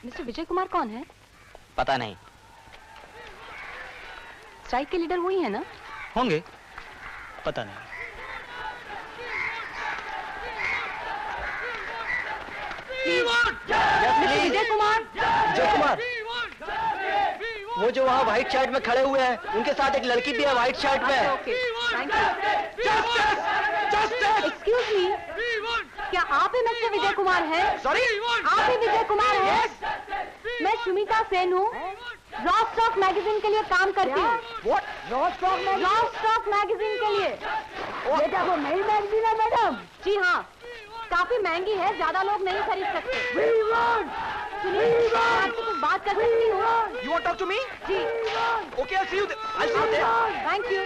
मिस्टर विजय कुमार कौन है? पता नहीं। स्ट्राइक के लीडर वही है ना? होंगे, पता नहीं। मिस्टर विजय कुमार। विजय कुमार, वो जो वहाँ व्हाइट शर्ट में खड़े हुए हैं उनके साथ एक लड़की भी है व्हाइट शर्ट में। एक्सक्यूज मी, क्या आप ही मिस्टर विजय कुमार हैं? सॉरी, आप ही विजय कुमार हैं? मैं सुमिता सेन हूँ, रॉक स्टॉक मैगजीन के लिए काम करती हूँ। रॉक स्टॉक मैगजीन के लिए। ये क्या वो नई मैगजीन है मैडम? जी हाँ, काफी महंगी है, ज्यादा लोग नहीं खरीद सकते। सुनिए, आपसे कुछ बात कर सकती हूँ? You want to talk to me? Ji. Okay, I'll see you there. I'll see you there. Thank you.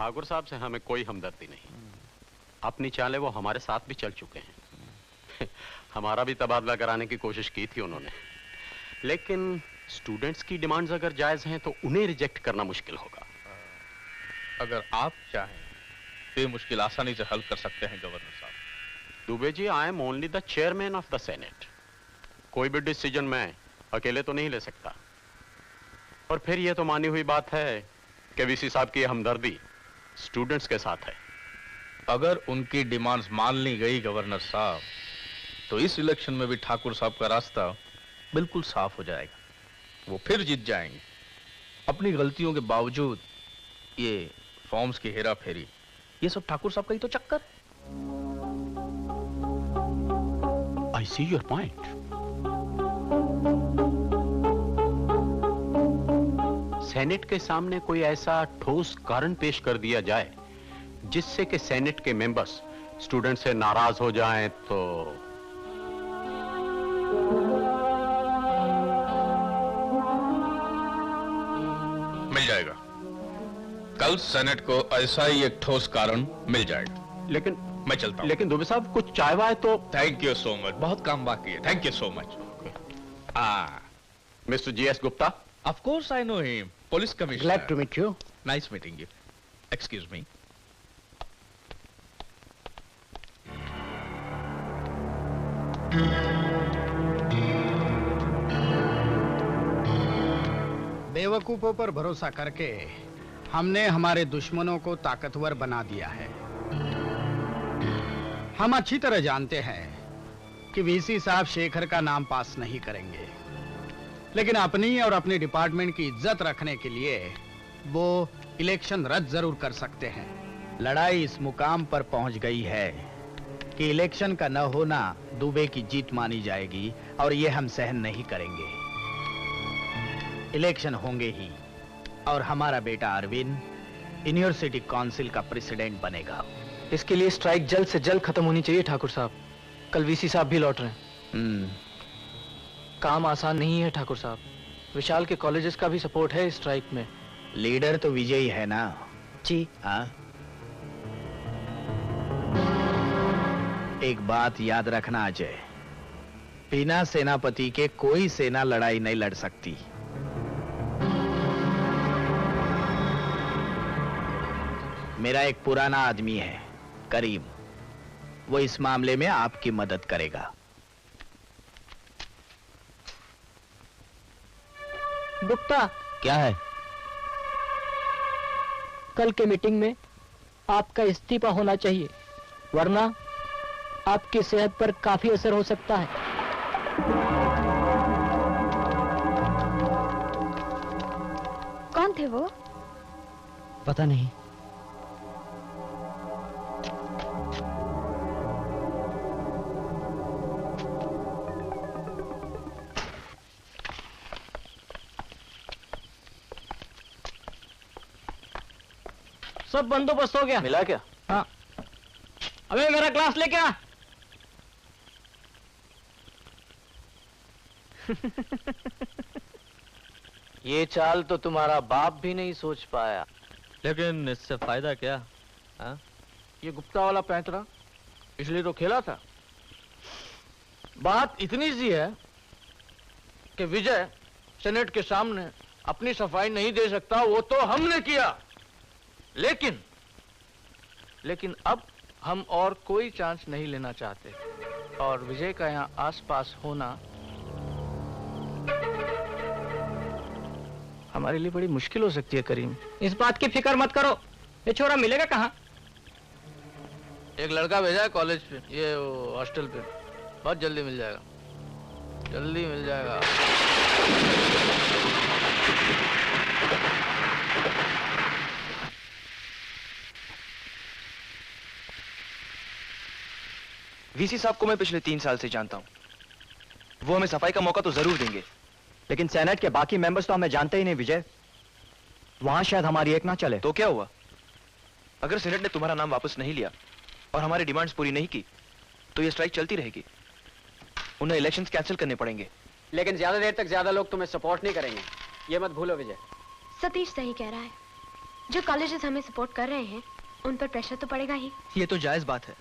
Thakur साहब से हमें कोई हमदर्दी नहीं। अपनी चालें वो हमारे साथ भी चल चुके हैं। हमारा भी तबादला कराने की कोशिश की थी उन्होंने, लेकिन स्टूडेंट्स की डिमांड्स अगर जायज हैं तो उन्हें रिजेक्ट करना मुश्किल होगा। अगर आप चाहें तो ये मुश्किल आसानी से हल कर सकते हैं गवर्नर साहब। Dubey ji, I am only the chairman of the senate. कोई भी डिसीजन मैं अकेले तो नहीं ले सकता। और फिर यह तो मानी हुई बात है कि वीसी साहब की हमदर्दी स्टूडेंट्स के साथ है। अगर उनकी डिमांड्स मान ली गई गवर्नर साहब, तो इस इलेक्शन में भी ठाकुर साहब का रास्ता बिल्कुल साफ हो जाएगा। वो फिर जीत जाएंगे। अपनी गलतियों के बावजूद ये फॉर्म्स की हेरा फेरी, ये सब ठाकुर साहब का ही तो चक्कर। आई सी योर पॉइंट। सेनेट के सामने कोई ऐसा ठोस कारण पेश कर दिया जाए जिससे कि सेनेट के मेंबर्स स्टूडेंट से नाराज हो जाएं तो मिल जाएगा। कल सेनेट को ऐसा ही एक ठोस कारण मिल जाएगा। लेकिन मैं चलता हूं। लेकिन दुबे साहब, कुछ चाय वाय तो। थैंक यू सो मच, बहुत काम बाकी है। Thank you so much. Mister GS Gupta? Of course I know him, police commissioner. Glad to meet you. Nice meeting you. Excuse me. बेवकूफों पर भरोसा करके हमने हमारे दुश्मनों को ताकतवर बना दिया है। हम अच्छी तरह जानते हैं कि वीसी साहब शेखर का नाम पास नहीं करेंगे, लेकिन अपनी और अपने डिपार्टमेंट की इज्जत रखने के लिए वो इलेक्शन रद्द जरूर कर सकते हैं। लड़ाई इस मुकाम पर पहुंच गई है कि इलेक्शन का न होना दुबे की जीत मानी जाएगी और ये हम सहन नहीं करेंगे। इलेक्शन होंगे ही और हमारा बेटा अरविंद यूनिवर्सिटी काउंसिल का प्रेसिडेंट बनेगा। इसके लिए स्ट्राइक जल्द से जल्द खत्म होनी चाहिए ठाकुर साहब। कल वीसी साहब भी लौट रहे हैं। काम आसान नहीं है ठाकुर साहब। विशाल के कॉलेजेस का भी सपोर्ट है इस स्ट्राइक में। लीडर तो विजय ही है ना जी। हाँ, एक बात याद रखना अजय, बिना सेनापति के कोई सेना लड़ाई नहीं लड़ सकती। मेरा एक पुराना आदमी है करीम, वो इस मामले में आपकी मदद करेगा। गुप्ता, क्या है? कल के मीटिंग में आपका इस्तीफा होना चाहिए, वरना आपकी सेहत पर काफी असर हो सकता है। कौन थे वो? पता नहीं। सब बंदोबस्त हो गया। मिला क्या? हाँ। अबे मेरा ग्लास लेके आ। ये चाल तो तुम्हारा बाप भी नहीं सोच पाया। लेकिन इससे फायदा क्या? हाँ? ये गुप्ता वाला पैंतरा इसलिए तो खेला था। बात इतनी सी है कि विजय सेनेट के सामने अपनी सफाई नहीं दे सकता, वो तो हमने किया। लेकिन अब हम और कोई चांस नहीं लेना चाहते और विजय का यहाँ आसपास होना हमारे लिए बड़ी मुश्किल हो सकती है करीम। इस बात की फिक्र मत करो, ये छोरा मिलेगा कहाँ? एक लड़का भेजा है कॉलेज पे, ये हॉस्टल पे, बहुत जल्दी मिल जाएगा, जल्दी मिल जाएगा। वीसी साहब को मैं पिछले 3 साल से जानता हूं। वो हमें सफाई का मौका तो जरूर देंगे, लेकिन सेनेट के बाकी मेंबर्स तो हमें जानते ही नहीं विजय। वहां शायद हमारी एक ना चले। तो क्या हुआ? अगर सेनेट ने तुम्हारा नाम वापस नहीं लिया और हमारी डिमांड्स पूरी नहीं की तो ये स्ट्राइक चलती रहेगी। उन्हें इलेक्शंस कैंसिल करने पड़ेंगे। लेकिन ज्यादा देर तक ज्यादा लोग तुम्हें सपोर्ट नहीं करेंगे, ये मत भूलो विजय। सतीश सही कह रहा है। जो कॉलेजेस हमें सपोर्ट कर रहे हैं उन पर प्रेशर तो पड़ेगा ही। ये तो जायज बात है,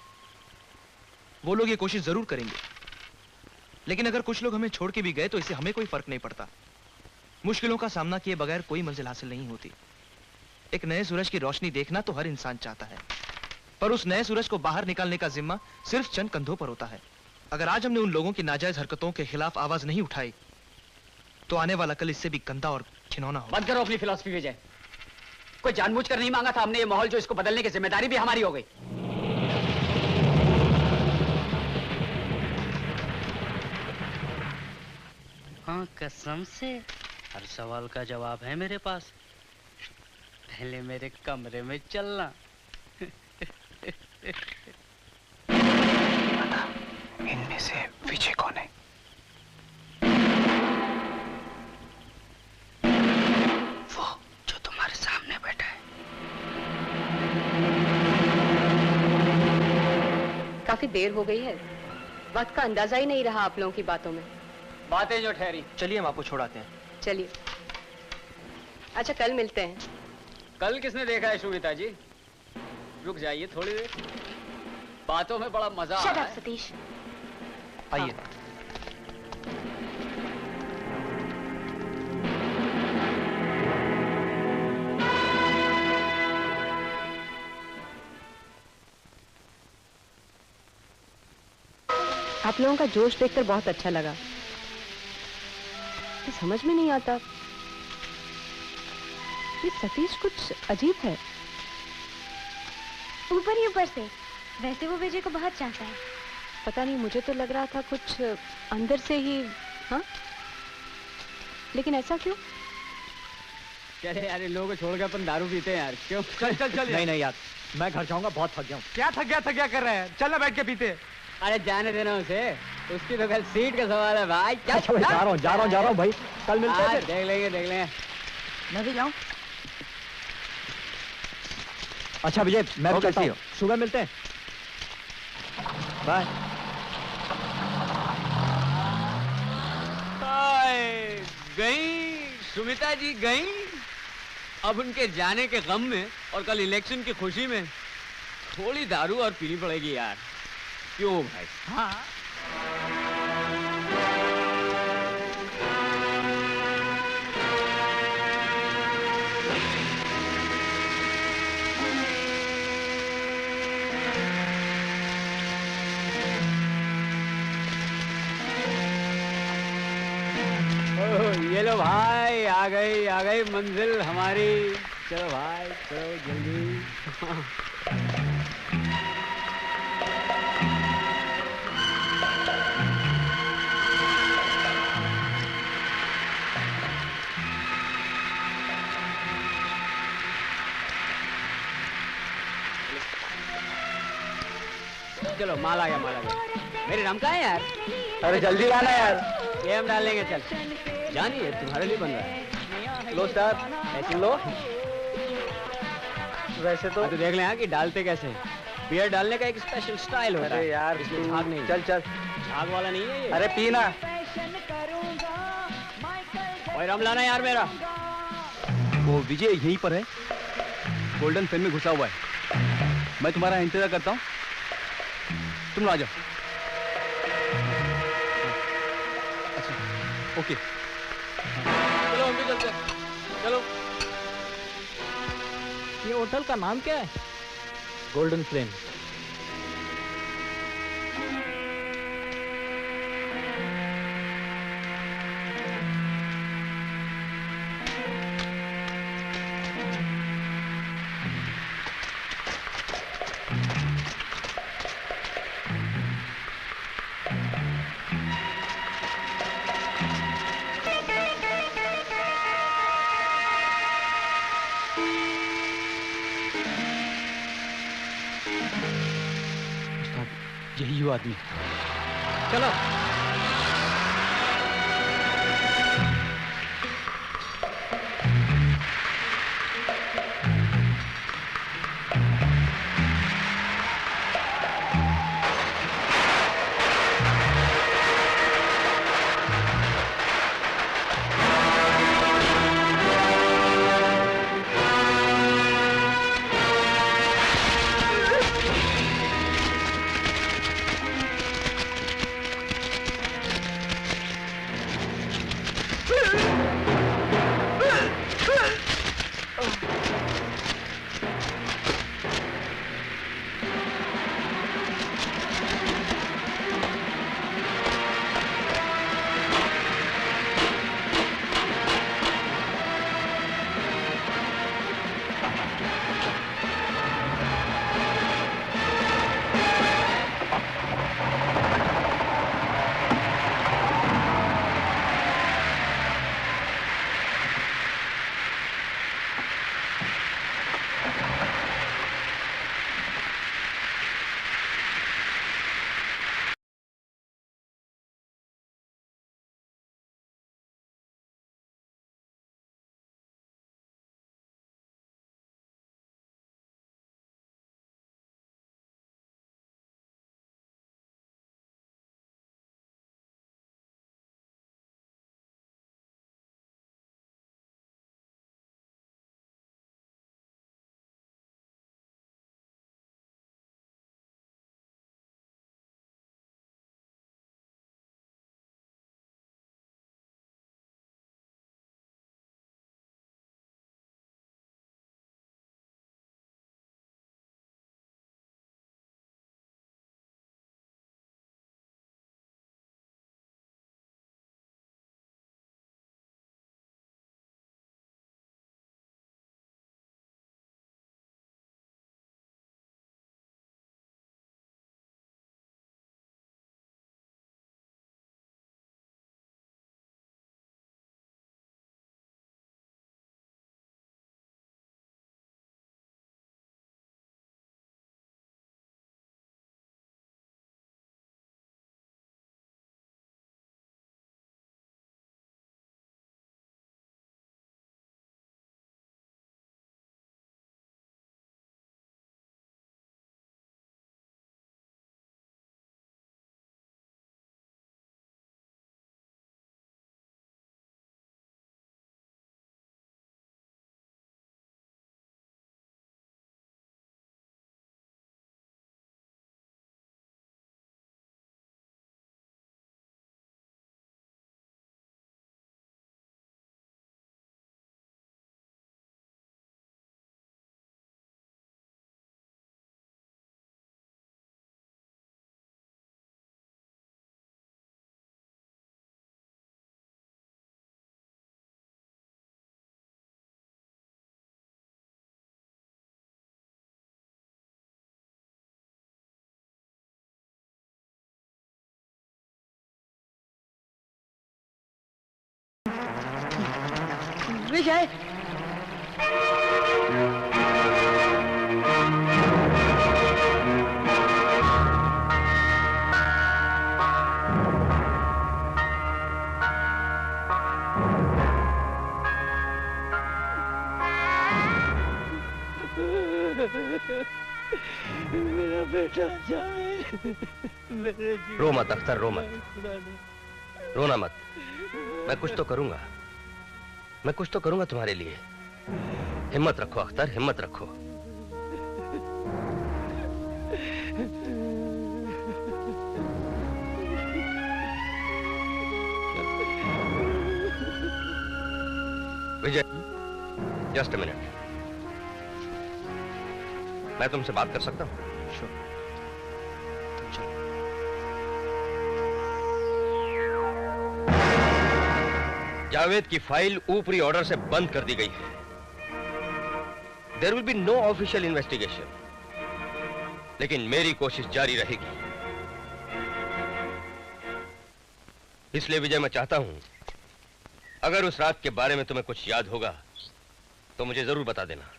वो लोग ये कोशिश जरूर करेंगे, लेकिन अगर कुछ लोग हमें छोड़ के भी गए तो इससे हमें कोई फर्क नहीं पड़ता। मुश्किलों का सामना किए बगैर कोई मंजिल हासिल नहीं होती। एक नए सूरज की रोशनी देखना तो हर इंसान चाहता है, पर उस नए सूरज को बाहर निकालने का जिम्मा सिर्फ चंद कंधों पर होता है। अगर आज हमने उन लोगों की नाजायज हरकतों के खिलाफ आवाज नहीं उठाई तो आने वाला कल इससे भी गंदा और घिनौना होगा। बंद करो अपनी फिलॉसफी विजय। कोई जानबूझकर नहीं मांगा था हमने ये माहौल, जो इसको बदलने की जिम्मेदारी भी हमारी हो गई। हाँ कसम से हर सवाल का जवाब है मेरे पास। पहले मेरे कमरे में चलना। इनमें से विजय कौन है? वो जो तुम्हारे सामने बैठा है। काफी देर हो गई है, वक्त का अंदाजा ही नहीं रहा आप लोगों की बातों में। बातें जो ठहरी। चलिए हम आपको छोड़ाते हैं। चलिए। अच्छा कल मिलते हैं। कल किसने देखा है शुभिता जी? रुक जाइए थोड़ी देर, बातों में बड़ा मजा आ रहा है। सतीश आइए। आप लोगों का जोश देखकर बहुत अच्छा लगा। ये समझ में नहीं आता, ये सतीश कुछ अजीब है। ऊपर ही ऊपर से, वैसे वो विजय को बहुत चाहता है। पता नहीं, मुझे तो लग रहा था कुछ अंदर से ही। हाँ, लेकिन ऐसा क्यों? चले यार, इन लोगों को छोड़ के अपन दारू पीते हैं यार। क्यों? चल चल चल। नहीं नहीं यार, मैं घर जाऊंगा, बहुत थक गया हूँ। क्या थक गया कर रहे हैं? चलना बैठ के पीते। अरे जाने देना उसे, उसकी तो कल सीट का सवाल है भाई। क्या अच्छा, जा रहा हूँ भाई, कल मिलते हैं। देख लेंगे। मैं भी जाऊँ? अच्छा विजय, मैं भी चलता हूँ, सुबह मिलते हैं। बाय। गई सुमिता जी गई। अब उनके जाने के गम में और कल इलेक्शन की खुशी में थोड़ी दारू और पीनी पड़ेगी यार। क्यों भाई? हाँ। ये लो भाई, आ गई मंजिल हमारी। चलो भाई, चलो जल्दी। चलो माल आ गया। मेरे नाम का है यार। अरे जल्दी आना यार। ये हम डाल लेंगे। चल जानिए, तुम्हारे लिए बन रहा है। लो स्टार, ऐसे लो। वैसे तो देख ले कि डालते कैसे हैं। बियर डालने का एक स्पेशल स्टाइल होता है। अरे यार, इसमें झाग नहीं। चल झाग वाला नहीं है ये। अरे पीना। और रम लाना यार मेरा। वो विजय यहीं पर है, गोल्डन पेन में घुसा हुआ है। मैं तुम्हारा इंतजार करता हूँ, तुम आ जाओ। अच्छा, ओके। चलो हम भी चलते हैं। चलो। ये होटल का नाम क्या है? Golden flame. यही वो आदमी। चलो। पुलिस आए। मेरा बेटा जावेद, रो मत अख्तर, रो मत, रोना मत। मैं कुछ तो करूंगा, मैं कुछ तो करूंगा तुम्हारे लिए। हिम्मत रखो अख्तर, हिम्मत रखो। विजय, जस्ट अ मिनट, मैं तुमसे बात कर सकता हूं? जावेद की फाइल ऊपरी ऑर्डर से बंद कर दी गई है। There will be no official investigation, लेकिन मेरी कोशिश जारी रहेगी। इसलिए विजय, मैं चाहता हूं अगर उस रात के बारे में तुम्हें कुछ याद होगा तो मुझे जरूर बता देना,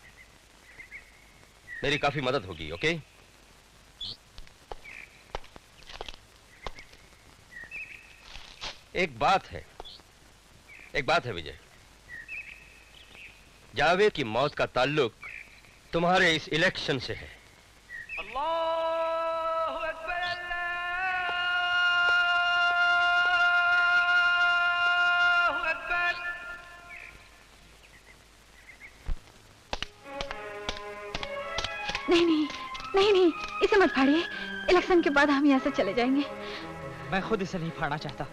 मेरी काफी मदद होगी। ओके? एक बात है विजय, जावेद की मौत का ताल्लुक तुम्हारे इस इलेक्शन से है। नहीं नहीं नहीं नहीं, इसे मत फाड़िए। इलेक्शन के बाद हम यहाँ से चले जाएंगे। मैं खुद इसे नहीं फाड़ना चाहता।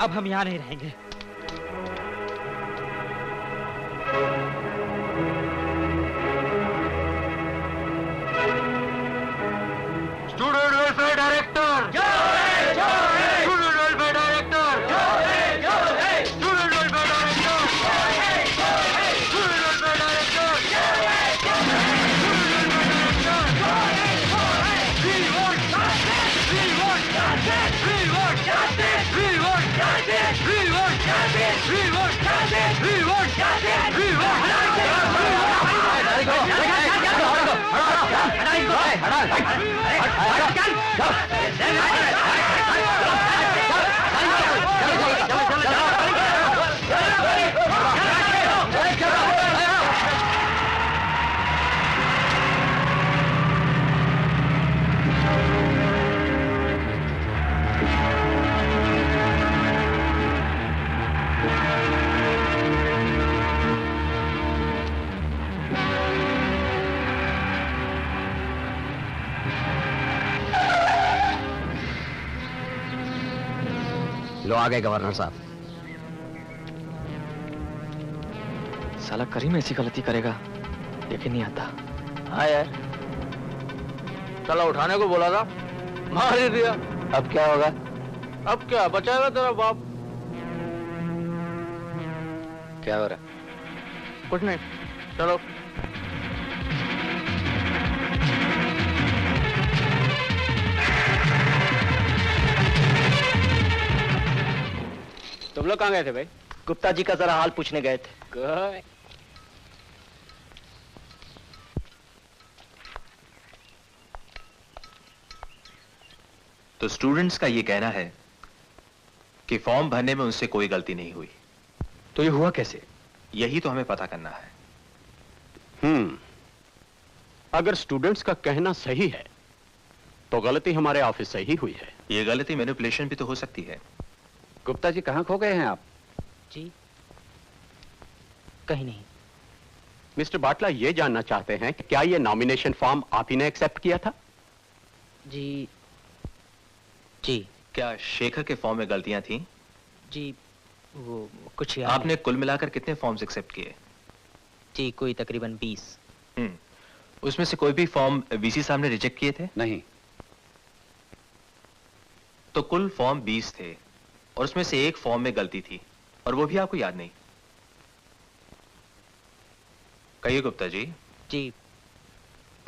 अब हम यहाँ नहीं रहेंगे। Student welfare director, student welfare director, student welfare director, student welfare लो आ गए गवर्नर साहब। साला करीम ऐसी गलती करेगा यकीन नहीं आता। हाँ यार, चला उठाने को बोला था, मार ही दिया। अब क्या होगा? अब क्या बचाएगा तेरा बाप? क्या हो रहा? कुछ नहीं, चलो। तुम लोग कहाँ गए थे भाई? गुप्ता जी का जरा हाल पूछने गए थे। तो स्टूडेंट्स का ये कहना है कि फॉर्म भरने में उनसे कोई गलती नहीं हुई। तो ये हुआ कैसे? यही तो हमें पता करना है। अगर स्टूडेंट्स का कहना सही है तो गलती हमारे ऑफिस से ही हुई है। ये गलती मैनिपुलेशन भी तो हो सकती है। गुप्ता जी कहाँ खो गए हैं आप? जी कहीं नहीं। मिस्टर बाटला ये जानना चाहते हैं कि क्या ये नॉमिनेशन फॉर्म आप ही ने एक्सेप्ट किया था? जी जी। क्या शेखर के फॉर्म में गलतियां थी? जी वो कुछ याद आपने कुल मिलाकर कितने फॉर्म्स एक्सेप्ट किए? जी कोई तकरीबन 20। उसमें से कोई भी फॉर्म वीसी साहब ने रिजेक्ट किए थे? नहीं। तो कुल फॉर्म 20 थे और उसमें से एक फॉर्म में गलती थी और वो भी आपको याद नहीं। कहिए गुप्ता जी। जी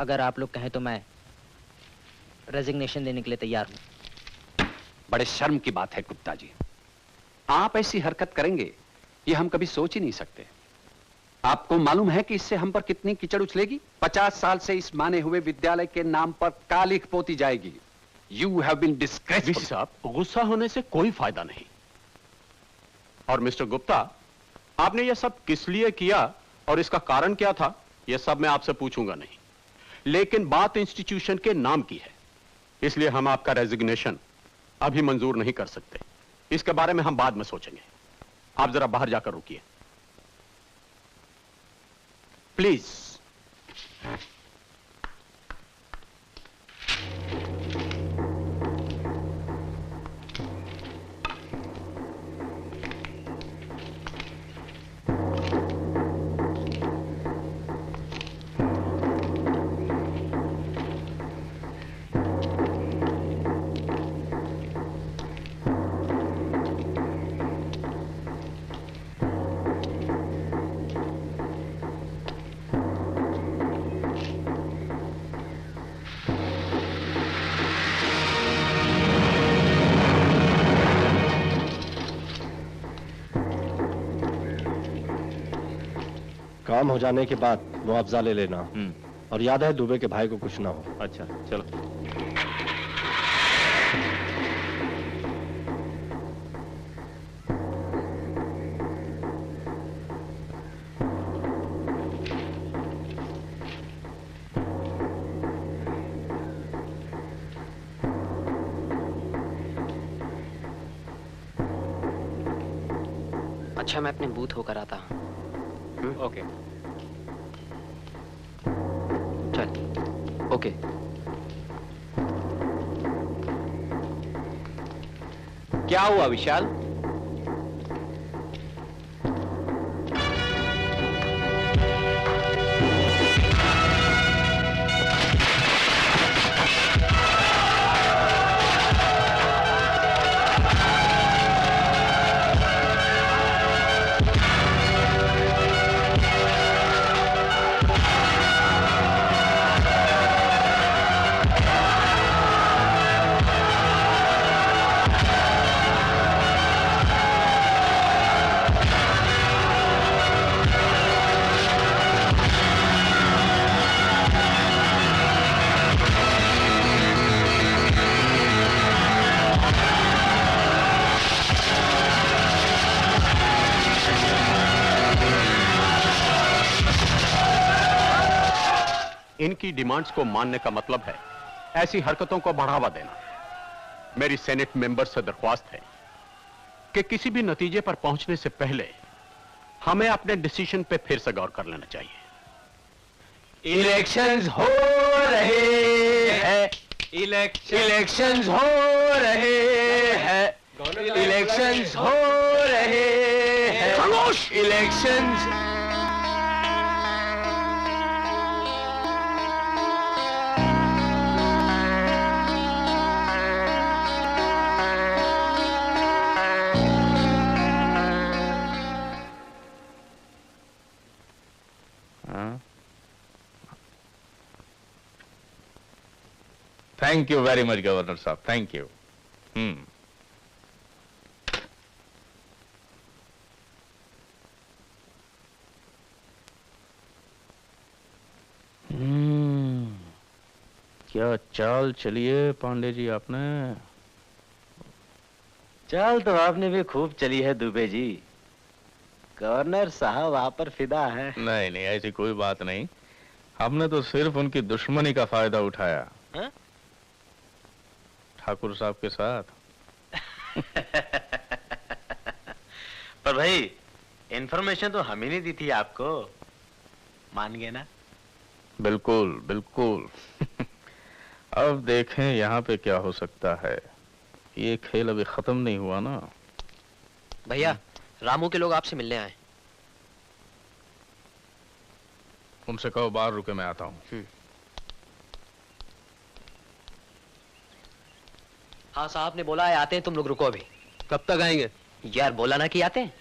अगर आप लोग कहें तो मैं रेजिग्नेशन देने के लिए तैयार हूं। बड़े शर्म की बात है गुप्ता जी, आप ऐसी हरकत करेंगे ये हम कभी सोच ही नहीं सकते। आपको मालूम है कि इससे हम पर कितनी कीचड़ उछलेगी? 50 साल से इस माने हुए विद्यालय के नाम पर कालिख पोती जाएगी। You have been disgraceful. साहब, गुस्सा होने से कोई फायदा नहीं। और मिस्टर गुप्ता, आपने यह सब किस लिए किया और इसका कारण क्या था, यह सब मैं आपसे पूछूंगा नहीं, लेकिन बात इंस्टीट्यूशन के नाम की है, इसलिए हम आपका रेजिग्नेशन अभी मंजूर नहीं कर सकते। इसके बारे में हम बाद में सोचेंगे। आप जरा बाहर जाकर रुकिए प्लीज। काम हो जाने के बाद मुआवजा ले लेना। और याद है दुबे के भाई को कुछ ना हो। अच्छा चलो। अच्छा, मैं अपने बूथ होकर आता हूँ। ओके चल। ओके। क्या हुआ विशाल? इनकी डिमांड्स को मानने का मतलब है ऐसी हरकतों को बढ़ावा देना। मेरी सेनेट मेंबर से दरख्वास्त है कि किसी भी नतीजे पर पहुंचने से पहले हमें अपने डिसीजन पे फिर से गौर कर लेना चाहिए। इलेक्शंस हो रहे हैं, इलेक्शंस हो रहे हैं, इलेक्शंस हो रहे हैं, खामोश! Elections. Thank you very much governor साहब, थैंक यू। क्या चाल चलिए पांडे जी आपने? चाल तो आपने भी खूब चली है दुबे जी। गवर्नर साहब आप पर फिदा है। नहीं नहीं, ऐसी कोई बात नहीं, हमने तो सिर्फ उनकी दुश्मनी का फायदा उठाया। हा? ठाकुर साहब के साथ। पर भाई इंफॉर्मेशन तो हम ही नहीं दी थी आपको, मान गए ना? बिल्कुल बिल्कुल। अब देखें यहाँ पे क्या हो सकता है, ये खेल अभी खत्म नहीं हुआ ना। भैया, रामू के लोग आपसे मिलने आए। उनसे कहो बाहर रुके, मैं आता हूँ। हाँ साहब ने बोला है आते हैं, तुम लोग रुको अभी। कब तक आएंगे? यार बोला ना कि आते हैं।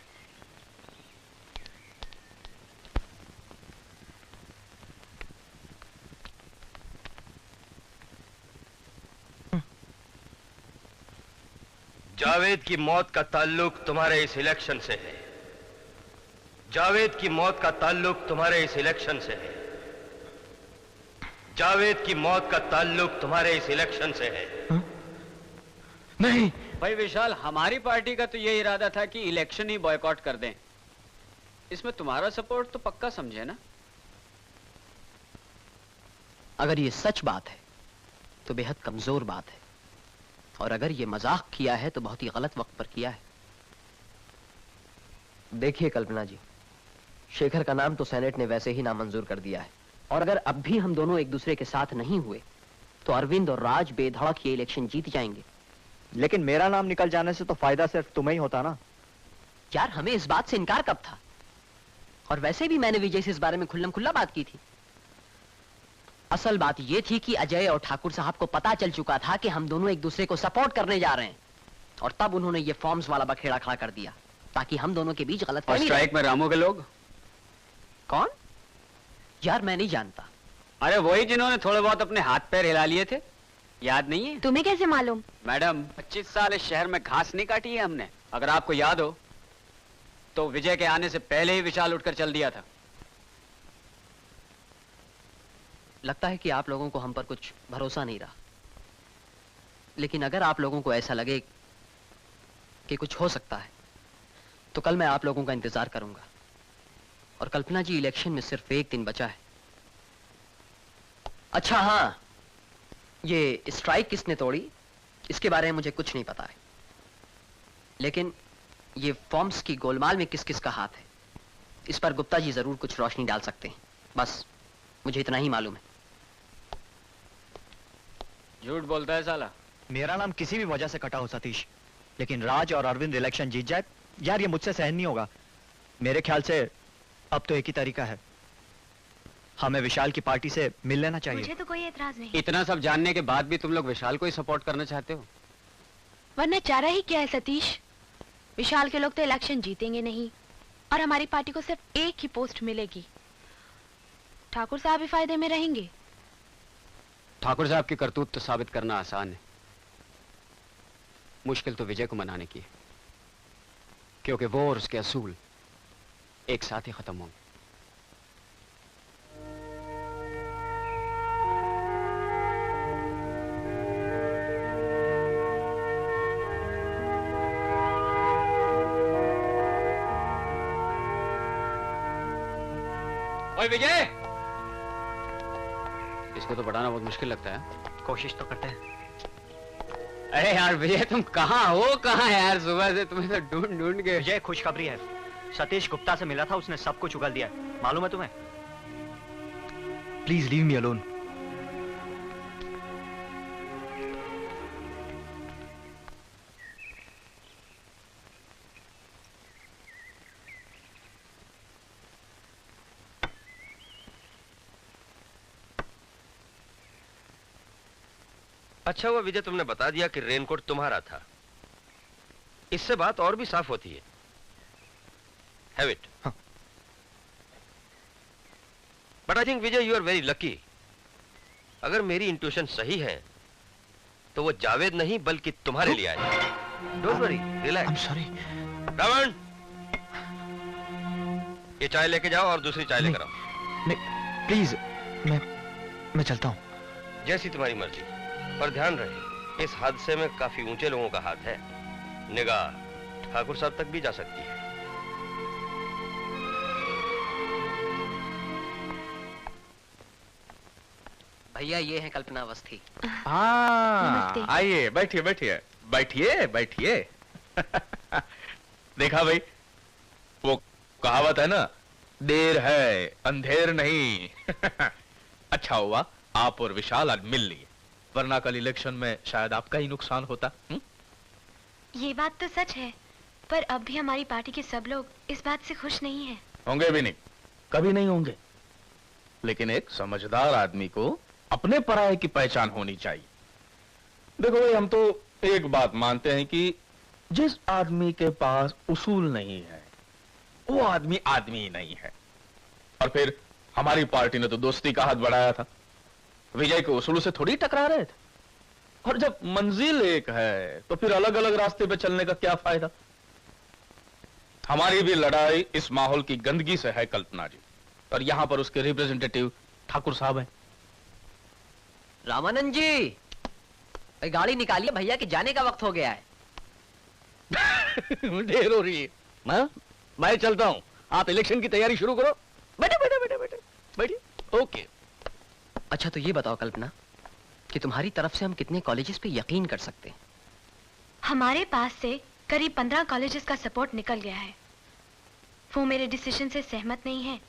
जावेद की मौत का ताल्लुक तुम्हारे इस इलेक्शन से है। जावेद की मौत का ताल्लुक तुम्हारे इस इलेक्शन से है। जावेद की मौत का ताल्लुक तुम्हारे इस इलेक्शन से है। नहीं भाई विशाल, हमारी पार्टी का तो ये इरादा था कि इलेक्शन ही बॉयकॉट कर दें। इसमें तुम्हारा सपोर्ट तो पक्का समझे ना। अगर ये सच बात है तो बेहद कमजोर बात है, और अगर ये मजाक किया है तो बहुत ही गलत वक्त पर किया है। देखिए कल्पना जी, शेखर का नाम तो सेनेट ने वैसे ही नामंजूर कर दिया है, और अगर अब भी हम दोनों एक दूसरे के साथ नहीं हुए तो अरविंद और राज बेधड़क ये इलेक्शन जीत जाएंगे। लेकिन मेरा नाम निकल जाने से तो फायदा सिर्फ तुम्हें ही होता ना। यार हमें इस बात से इनकार कब था? और वैसे भी मैंने विजय से इस बारे में खुल्लम खुल्ला बात की थी। असल बात यह थी कि अजय और ठाकुर साहब को पता चल चुका था कि हम दोनों एक दूसरे को सपोर्ट करने जा रहे हैं, और तब उन्होंने ये फॉर्म्स वाला बखेड़ा खड़ा कर दिया ताकि हम दोनों के बीच गलत और स्ट्राइक में रामू के लोग कौन? यार मैं नहीं जानता। अरे वही जिन्होंने थोड़े बहुत अपने हाथ पैर हिला लिए थे, याद नहीं है? तुम्हें कैसे मालूम? मैडम 25 साल इस शहर में घास नहीं काटी है हमने। अगर आपको याद हो तो विजय के आने से पहले ही विशाल उठकर चल दिया था। लगता है कि आप लोगों को हम पर कुछ भरोसा नहीं रहा, लेकिन अगर आप लोगों को ऐसा लगे कि कुछ हो सकता है तो कल मैं आप लोगों का इंतजार करूंगा। और कल्पना जी, इलेक्शन में सिर्फ एक दिन बचा है। अच्छा हाँ, ये स्ट्राइक किसने तोड़ी इसके बारे में मुझे कुछ नहीं पता है, लेकिन ये फॉर्म्स की गोलमाल में किस किस का हाथ है इस पर गुप्ता जी जरूर कुछ रोशनी डाल सकते हैं। बस मुझे इतना ही मालूम है। झूठ बोलता है साला। मेरा नाम किसी भी वजह से कटा हो सतीश, लेकिन राज और अरविंद इलेक्शन जीत जाए, यार ये मुझसे सहन नहीं होगा। मेरे ख्याल से अब तो एक ही तरीका है, हमें विशाल की पार्टी से मिल लेना चाहिए। मुझे तो कोई एतराज नहीं। इतना सब जानने के बाद भी तुम लोग विशाल को ही सपोर्ट करना चाहते हो? वरना चारा ही क्या है सतीश? विशाल के लोग तो इलेक्शन जीतेंगे नहीं, और हमारी पार्टी को सिर्फ एक ही पोस्ट मिलेगी। ठाकुर साहब भी फायदे में रहेंगे। ठाकुर साहब की करतूत तो साबित करना आसान है, मुश्किल तो विजय को मनाने की है, क्योंकि वो और उसके असूल एक साथ ही खत्म होंगे। ओए विजय, इसको तो पढ़ाना बहुत मुश्किल लगता है। कोशिश तो करते हैं। अरे यार विजय, तुम कहाँ हो? कहाँ यार? सुबह से तुम्हें तो ढूंढ ढूंढ के। विजय, खुशखबरी है, सतीश गुप्ता से मिला था, उसने सब कुछ उगल दिया। मालूम है तुम्हें? Please leave me alone. अच्छा हुआ विजय तुमने बता दिया कि रेनकोट तुम्हारा था, इससे बात और भी साफ होती है। Have it. But I think Vijay, you are very lucky. अगर मेरी इंट्यूशन सही है तो वो जावेद नहीं बल्कि तुम्हारे लिए आया। Don't worry, relax. I'm sorry. Ravan, ये चाय लेके जाओ और दूसरी चाय लेकर आओ। नहीं, प्लीज, मैं चलता हूँ। जैसी तुम्हारी मर्जी, पर ध्यान रहे इस हादसे में काफी ऊंचे लोगों का हाथ है। निगाह ठाकुर साहब तक भी जा सकती है। भैया ये है कल्पना अवस्थी। हाँ, आइए, बैठिए बैठिए बैठिए बैठिए। देखा भाई, वो कहावत है ना, देर है अंधेर नहीं। अच्छा हुआ आप और विशाल आज मिल लिए, वरना कल इलेक्शन में शायद आपका ही नुकसान होता। ये बात तो सच है, पर अब भी हमारी पार्टी के सब लोग इस बात से खुश नहीं हैं। होंगे भी नहीं, कभी नहीं होंगे। लेकिन एक समझदार आदमी को अपने पराये की पहचान होनी चाहिए। देखो भाई, हम तो एक बात मानते हैं कि जिस आदमी के पास उसूल नहीं है वो आदमी आदमी ही नहीं है। और फिर हमारी पार्टी ने तो दोस्ती का हाथ बढ़ाया था, विजय के उसूलों से थोड़ी टकरा रहे थे। और जब मंजिल एक है तो फिर अलग अलग रास्ते पे चलने का क्या फायदा? हमारी भी लड़ाई इस माहौल की गंदगी से है कल्पना जी, और यहाँ पर उसके रिप्रेजेंटेटिव ठाकुर साहब हैं। रामानंद जी, भाई गाड़ी निकालिए, भैया के जाने का वक्त हो गया है। ढेर हो रही है। मैं चलता हूँ, आप इलेक्शन की तैयारी शुरू करो। बैठे बैठे बैठे बैठे बैठिए। ओके। अच्छा तो ये बताओ कल्पना कि तुम्हारी तरफ से हम कितने कॉलेजेस पे यकीन कर सकते हैं? हमारे पास से करीब 15 कॉलेजेस का सपोर्ट निकल गया है। वो मेरे डिसीजन से सहमत नहीं है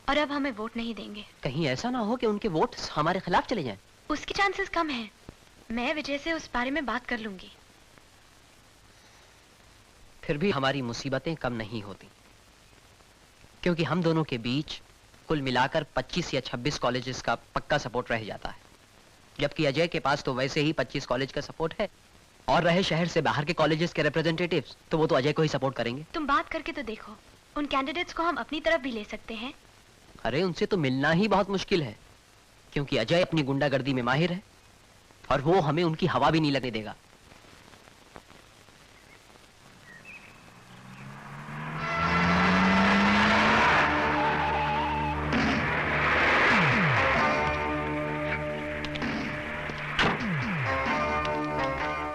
और अब हमें वोट नहीं देंगे। कहीं ऐसा ना हो कि उनके वोट हमारे खिलाफ चले जाएं। उसके चांसेस कम हैं। मैं विजय से उस बारे में बात कर लूंगी। फिर भी हमारी मुसीबतें कम नहीं होती, क्योंकि हम दोनों के बीच कुल मिलाकर 25 या 26 कॉलेजेस का पक्का सपोर्ट रह जाता है, जबकि अजय के पास तो वैसे ही 25 कॉलेज का सपोर्ट है। और रहे शहर से बाहर के कॉलेजेस के रिप्रेजेंटेटिव्स, तो वो तो अजय को ही सपोर्ट करेंगे। तुम बात करके तो देखो, उन कैंडिडेट्स को हम अपनी तरफ भी ले सकते हैं। अरे उनसे तो मिलना ही बहुत मुश्किल है, क्योंकि अजय अपनी गुंडागर्दी में माहिर है और वो हमें उनकी हवा भी नहीं लगने देगा।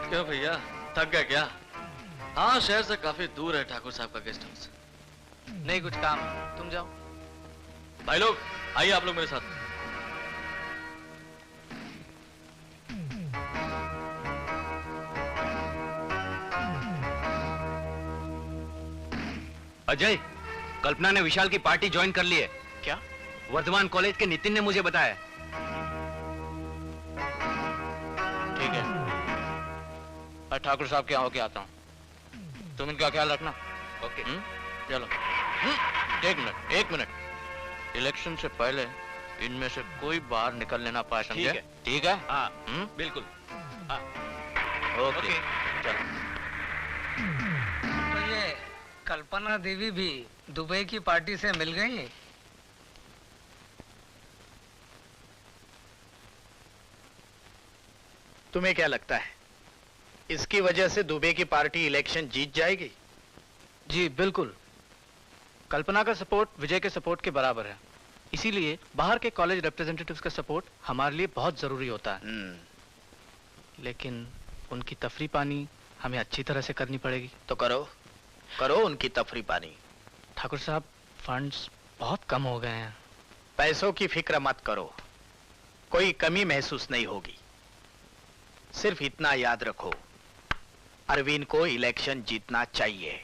क्यों भैया, थक गए क्या? हाँ, शहर से काफी दूर है ठाकुर साहब का गेस्ट हाउस। नहीं कुछ काम, तुम जाओ। भाई लोग आइए, आप लोग मेरे साथ। अजय, कल्पना ने विशाल की पार्टी ज्वाइन कर ली है। क्या? वर्धमान कॉलेज के नितिन ने मुझे बताया। ठीक है, मैं ठाकुर साहब के यहाँ होके आता हूँ। तुम इनका ख्याल रखना। ओके। चलो। एक मिनट। इलेक्शन से पहले इनमें से कोई बाहर निकलने ना पाए, समझे? ठीक है? हाँ, बिल्कुल। हाँ। ओके। चलो। तो ये कल्पना देवी भी दुबई की पार्टी से मिल गई? तुम्हें क्या लगता है, इसकी वजह से दुबे की पार्टी इलेक्शन जीत जाएगी? जी बिल्कुल। कल्पना का सपोर्ट विजय के सपोर्ट के बराबर है, इसीलिए बाहर के कॉलेज रिप्रेजेंटेटिव्स का सपोर्ट हमारे लिए बहुत जरूरी होता है। लेकिन उनकी तफरी पानी हमें अच्छी तरह से करनी पड़ेगी। तो करो उनकी तफरी पानी। ठाकुर साहब, फंड्स बहुत कम हो गए हैं। पैसों की फिक्र मत करो, कोई कमी महसूस नहीं होगी। सिर्फ इतना याद रखो, अरविंद को इलेक्शन जीतना चाहिए।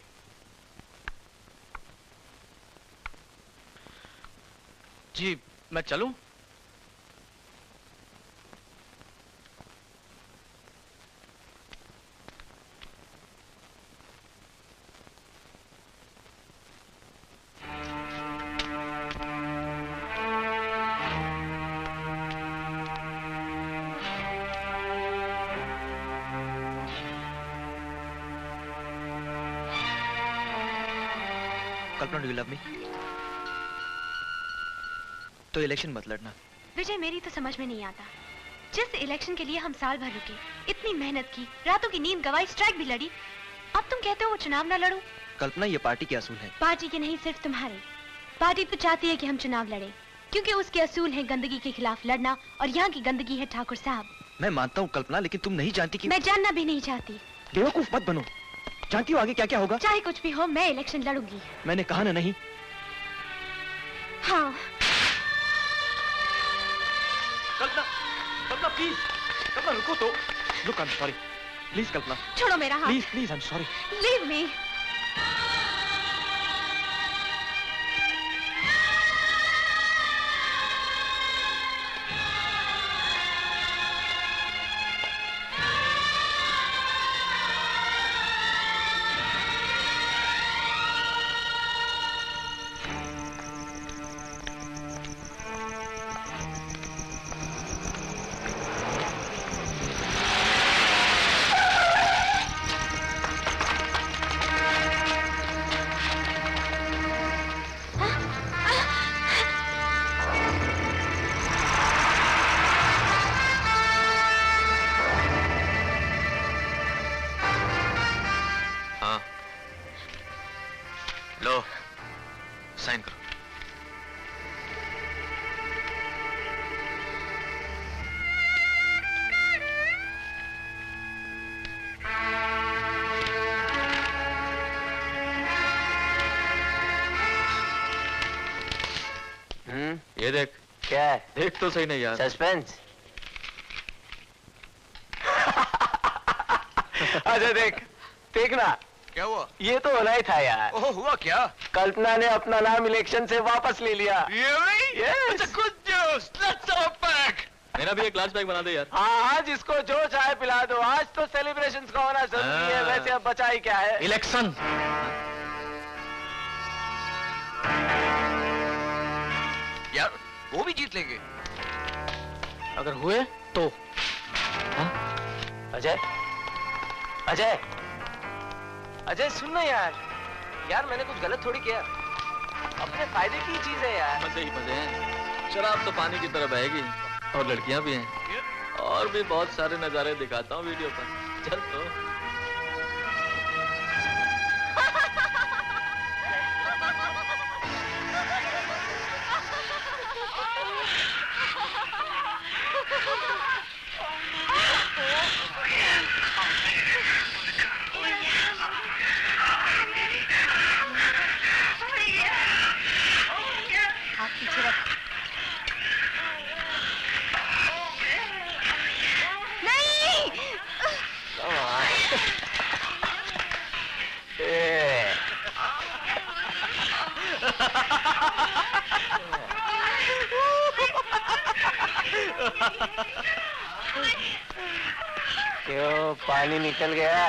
जी मैं चलूं? कल्पना, डू यू लव मी? तो इलेक्शन मत लड़ना। विजय, मेरी तो समझ में नहीं आता, जिस इलेक्शन के लिए हम साल भर रुके, इतनी मेहनत की, रातों की नींद गवाई, स्ट्राइक भी लड़ी, अब तुम कहते हो वो चुनाव ना लड़ूं? कल्पना, ये पार्टी के असूल हैं। पार्टी के नहीं, सिर्फ तुम्हारे। पार्टी तो चाहती है कि हम चुनाव लड़ें, क्योंकि उसके असूल हैं गंदगी के खिलाफ लड़ना, और यहाँ की गंदगी है ठाकुर साहब। मैं मानता हूँ कल्पना, लेकिन तुम नहीं जानती कि मैं जानना भी नहीं चाहती। बेवकूफ मत बनो। जानती हो आगे क्या क्या होगा? चाहे कुछ भी हो, मैं इलेक्शन लड़ूंगी। मैंने कहा ना नहीं। हाँ। कल्पना प्लीज, कल्पना रुको तो। Look, I am sorry. Please Kalpana. छोड़ो मेरा हाथ। Please please, I am sorry. Leave me. Sign करो। ये देख। क्या है? देख तो सही नहीं यार। सस्पेंस। अच्छा देख, देखना। क्या हुआ? ये तो होना ही था यार। ओह, हुआ क्या? कल्पना ने अपना नाम इलेक्शन से वापस ले लिया। Really? Yes. It's a good news. Let's have a pack. मेरा भी एक ग्लास पैक बना दे यार। हाँ, जिसको जो चाहे पिला दो। आज तो सेलिब्रेशन का होना जरूरी है। वैसे अब बचा ही क्या है? इलेक्शन। यार वो भी जीत लेंगे। अगर हुए तो। अजय, अजय, अजय सुनना यार। यार मैंने कुछ गलत थोड़ी किया। अपने फायदे की चीज है यार। मजे ही मजे हैं। शराब तो पानी की तरह बहेगी और लड़कियां भी हैं। और भी बहुत सारे नजारे दिखाता हूँ वीडियो पर। चल तो। क्यों पानी निकल गया?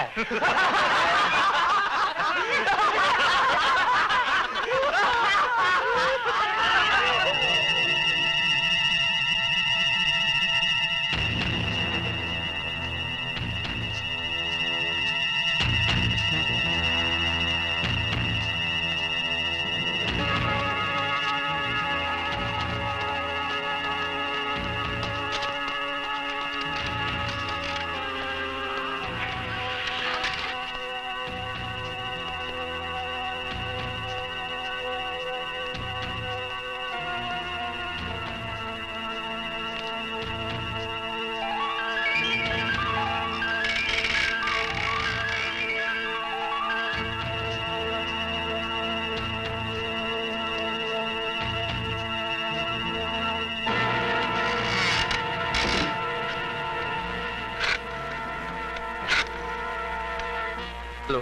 Hello,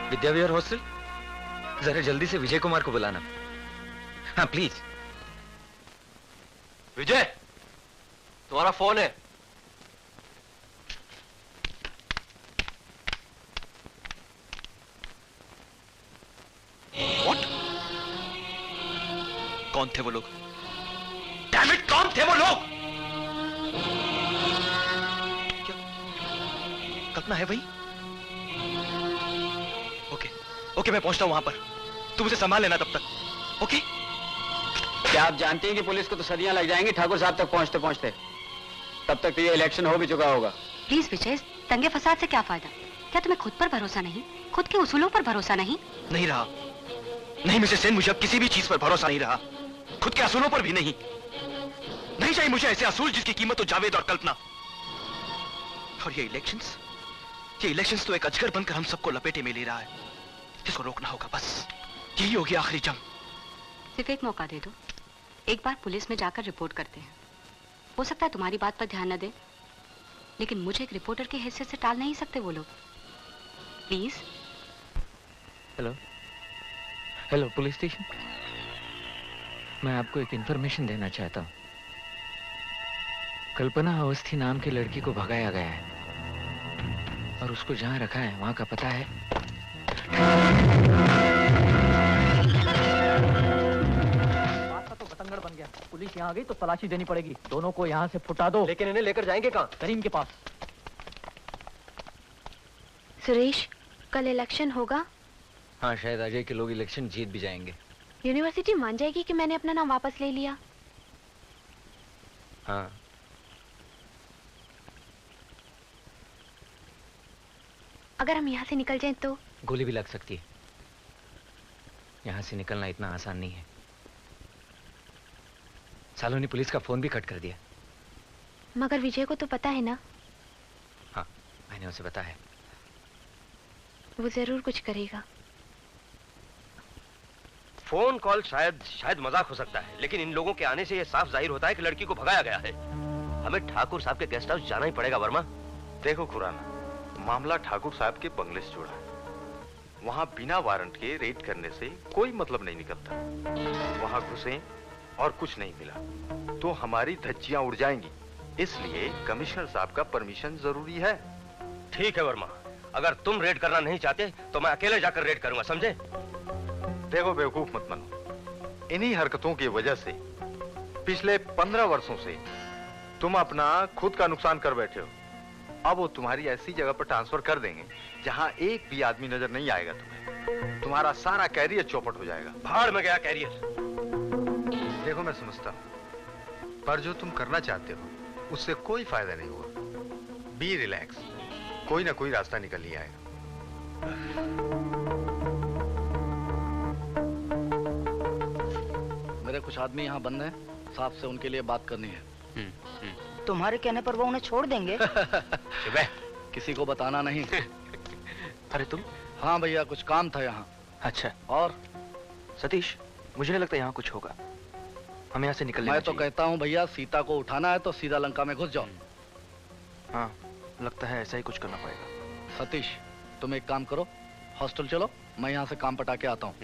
Vidyavihar hostel. जरा जल्दी से विजय कुमार को बुलाना। हाँ प्लीज। विजय, तुम्हारा फोन है। What? कौन थे वो लोग? Damn it, कौन थे वो लोग? क्या? कल्पना है भाई? ओके, मैं पहुंचता हूं वहां पर। तुम उसे संभाल लेना तब तक। ओके? क्या आप जानते हैं कि पुलिस को तो सदियां लग जाएंगी ठाकुर साहब तक पहुंचते पहुंचते। तब तक तो ये इलेक्शन हो भी चुका होगा। प्लीज विजय, दंगे फसाद से क्या फायदा? क्या तुम्हें खुद पर भरोसा नहीं? खुद के उसूलों पर भरोसा नहीं? नहीं रहा। नहीं मिसेस सेन, मुझे अब किसी भी चीज पर भरोसा नहीं रहा। खुद के असूलों पर भी नहीं। नहीं चाहिए मुझे ऐसे असूल जिसकी कीमत तो जावेद और कल्पना। और ये इलेक्शंस तो एक अजगर बनकर हम सबको लपेटे में ले रहा है। इसको रोकना होगा, बस यही होगी आखिरी जंग। सिर्फ एक मौका दे दो। एक बार पुलिस में जाकर रिपोर्ट करते हैं। हो सकता है तुम्हारी बात पर ध्यान न दे, लेकिन मुझे एक रिपोर्टर की हैसियत से टाल नहीं सकते वो लोग। प्लीज। Hello police station. मैं आपको एक इंफॉर्मेशन देना चाहता हूँ। कल्पना अवस्थी नाम की लड़की को भगाया गया है और उसको जहाँ रखा है वहाँ का पता है। बात का तो बतंगड़ बन गया। पुलिस यहाँ आ गई तो तलाशी देनी पड़ेगी। दोनों को यहाँ से फुटा दो। लेकिन इन्हें लेकर जाएंगे कहाँ? करीम के पास। सुरेश, कल इलेक्शन होगा? हाँ, शायद अजय के लोग इलेक्शन जीत भी जाएंगे। यूनिवर्सिटी मान जाएगी कि मैंने अपना नाम वापस ले लिया? हाँ। अगर हम यहाँ से निकल जाएं तो? गोली भी लग सकती है। यहाँ से निकलना इतना आसान नहीं है। सालों ने पुलिस का फोन भी कट कर दिया। मगर विजय को तो पता है ना? हाँ, मैंने उसे बताया। वो जरूर कुछ करेगा। फोन कॉल शायद मजाक हो सकता है, लेकिन इन लोगों के आने से यह साफ जाहिर होता है कि लड़की को भगाया गया है। हमें ठाकुर साहब के गेस्ट हाउस जाना ही पड़ेगा वर्मा। देखो खुराना, मामला ठाकुर साहब के बंगले से जुड़ा है। वहां बिना वारंट के रेड करने से कोई मतलब नहीं निकलता। वहां घुसे और कुछ नहीं मिला तो हमारी धज्जियां उड़ जाएंगी। इसलिए कमिश्नर साहब का परमिशन जरूरी है। ठीक है वर्मा, अगर तुम रेड करना नहीं चाहते तो मैं अकेले जाकर रेड करूंगा, समझे? देखो बेवकूफ मत बनो। इन्हीं हरकतों की वजह से पिछले 15 वर्षों से तुम अपना खुद का नुकसान कर बैठे हो। अब वो तुम्हारी ऐसी जगह पर ट्रांसफर कर देंगे जहां एक भी आदमी नजर नहीं आएगा तुम्हें। तुम्हारा सारा कैरियर चौपट हो जाएगा। भाड़ में गया कैरियर। देखो मैं समझता हूं, पर जो तुम करना चाहते हो उससे कोई फायदा नहीं होगा। बी रिलैक्स, कोई ना कोई रास्ता निकल ही आएगा। मेरे कुछ आदमी यहाँ बंद हैं, साहब से उनके लिए बात करनी है। तुम्हारे कहने पर वो उन्हें छोड़ देंगे? किसी को बताना नहीं। अरे तुम? हाँ भैया, कुछ काम था यहाँ। अच्छा। और सतीश, मुझे नहीं लगता यहाँ कुछ होगा। हमें यहाँ से निकलने मैं तो कहता हूँ भैया, सीता को उठाना है तो सीधा लंका में घुस जाओ। हाँ, लगता है ऐसा ही कुछ करना पड़ेगा। सतीश, तुम एक काम करो, हॉस्टल चलो, मैं यहाँ से काम पटा के आता हूँ।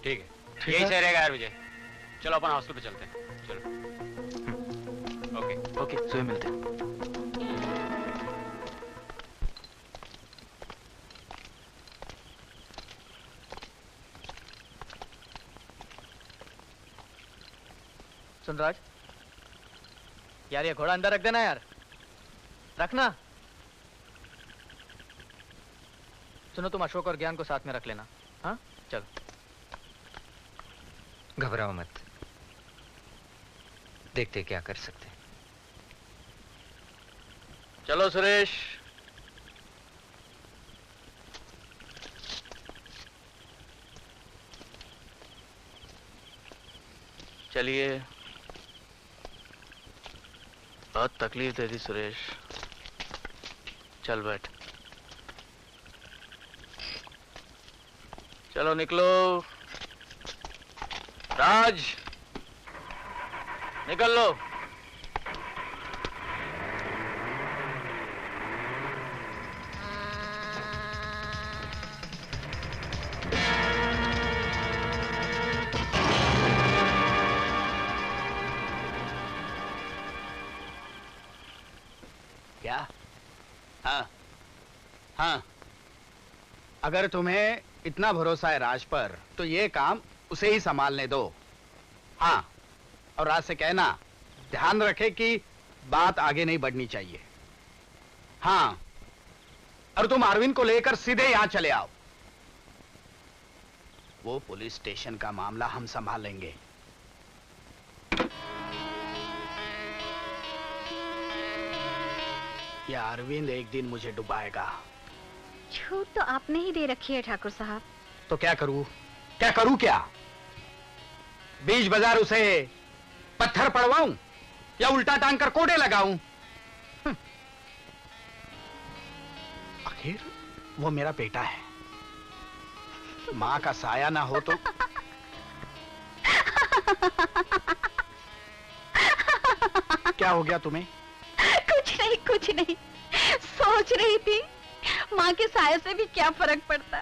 ठीक है, यही सही रहेगा यार विजय। चलो अपन हॉस्टल पे चलते हैं। चलो। ओके, सुबह मिलते हैं। सुनराज, यार ये घोड़ा अंदर रख देना यार, रखना। सुनो, तुम अशोक और ज्ञान को साथ में रख लेना। हाँ, चलो। घबराओ मत, देखते क्या कर सकते हैं। चलो सुरेश। चलिए। बहुत तकलीफ दे दी सुरेश। चल बैठ। चलो निकलो। राज, निकल लो। क्या? हाँ हाँ, अगर तुम्हें इतना भरोसा है राज पर तो ये काम उसे ही संभालने दो। हाँ, और राज से कहना ध्यान रखे कि बात आगे नहीं बढ़नी चाहिए। हाँ, और तुम अरविंद को लेकर सीधे यहां चले आओ। वो पुलिस स्टेशन का मामला हम संभाल लेंगे। या अरविंद एक दिन मुझे डुबाएगा। छूट तो आपने ही दे रखी है ठाकुर साहब। तो क्या करूं? क्या करूं? क्या बीच बाजार उसे पत्थर पड़वाऊं या उल्टा टांग कर कोड़े लगाऊं? आखिर वो मेरा बेटा है। मां का साया ना हो तो। क्या हो गया तुम्हें? कुछ नहीं, सोच रही थी माँ के साये से भी क्या फर्क पड़ता।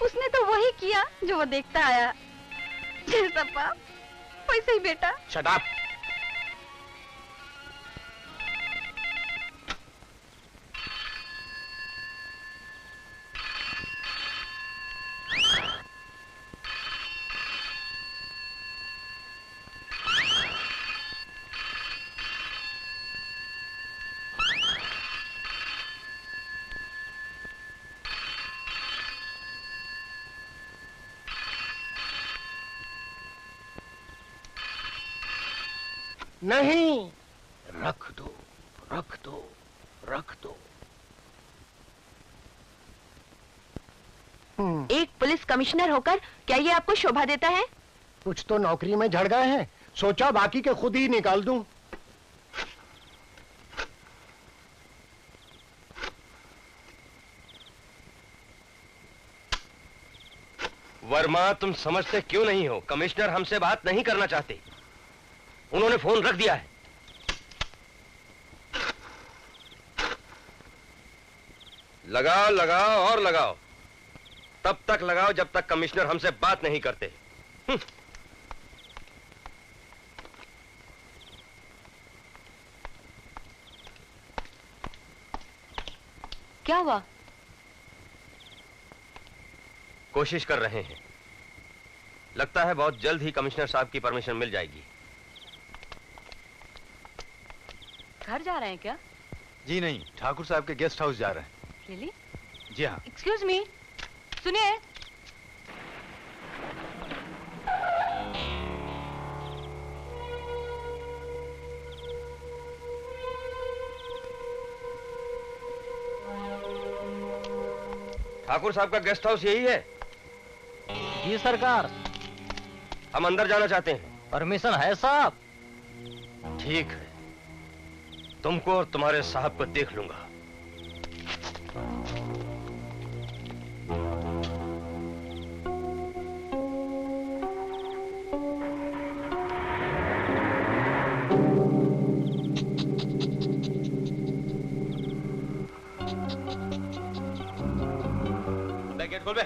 उसने तो वही किया जो वो देखता आया। जैसा बाप वैसे ही बेटा। Shut up. नहीं, रख दो, रख दो, रख दो। एक पुलिस कमिश्नर होकर क्या ये आपको शोभा देता है? कुछ तो नौकरी में झड़ गए हैं, सोचा बाकी के खुद ही निकाल दूं। वर्मा, तुम समझते क्यों नहीं हो? कमिश्नर हमसे बात नहीं करना चाहते। उन्होंने फोन रख दिया है। लगाओ लगाओ और लगाओ, तब तक लगाओ जब तक कमिश्नर हमसे बात नहीं करते। क्या हुआ? कोशिश कर रहे हैं। लगता है बहुत जल्द ही कमिश्नर साहब की परमिशन मिल जाएगी। घर जा रहे हैं क्या? जी नहीं, ठाकुर साहब के गेस्ट हाउस जा रहे हैं। Really? जी हाँ। एक्सक्यूज मी, सुनिए। ठाकुर साहब का गेस्ट हाउस यही है? जी सरकार। हम अंदर जाना चाहते हैं। परमिशन है साहब। ठीक है, तुमको और तुम्हारे साहब को देख लूंगा। गेट खोल बे।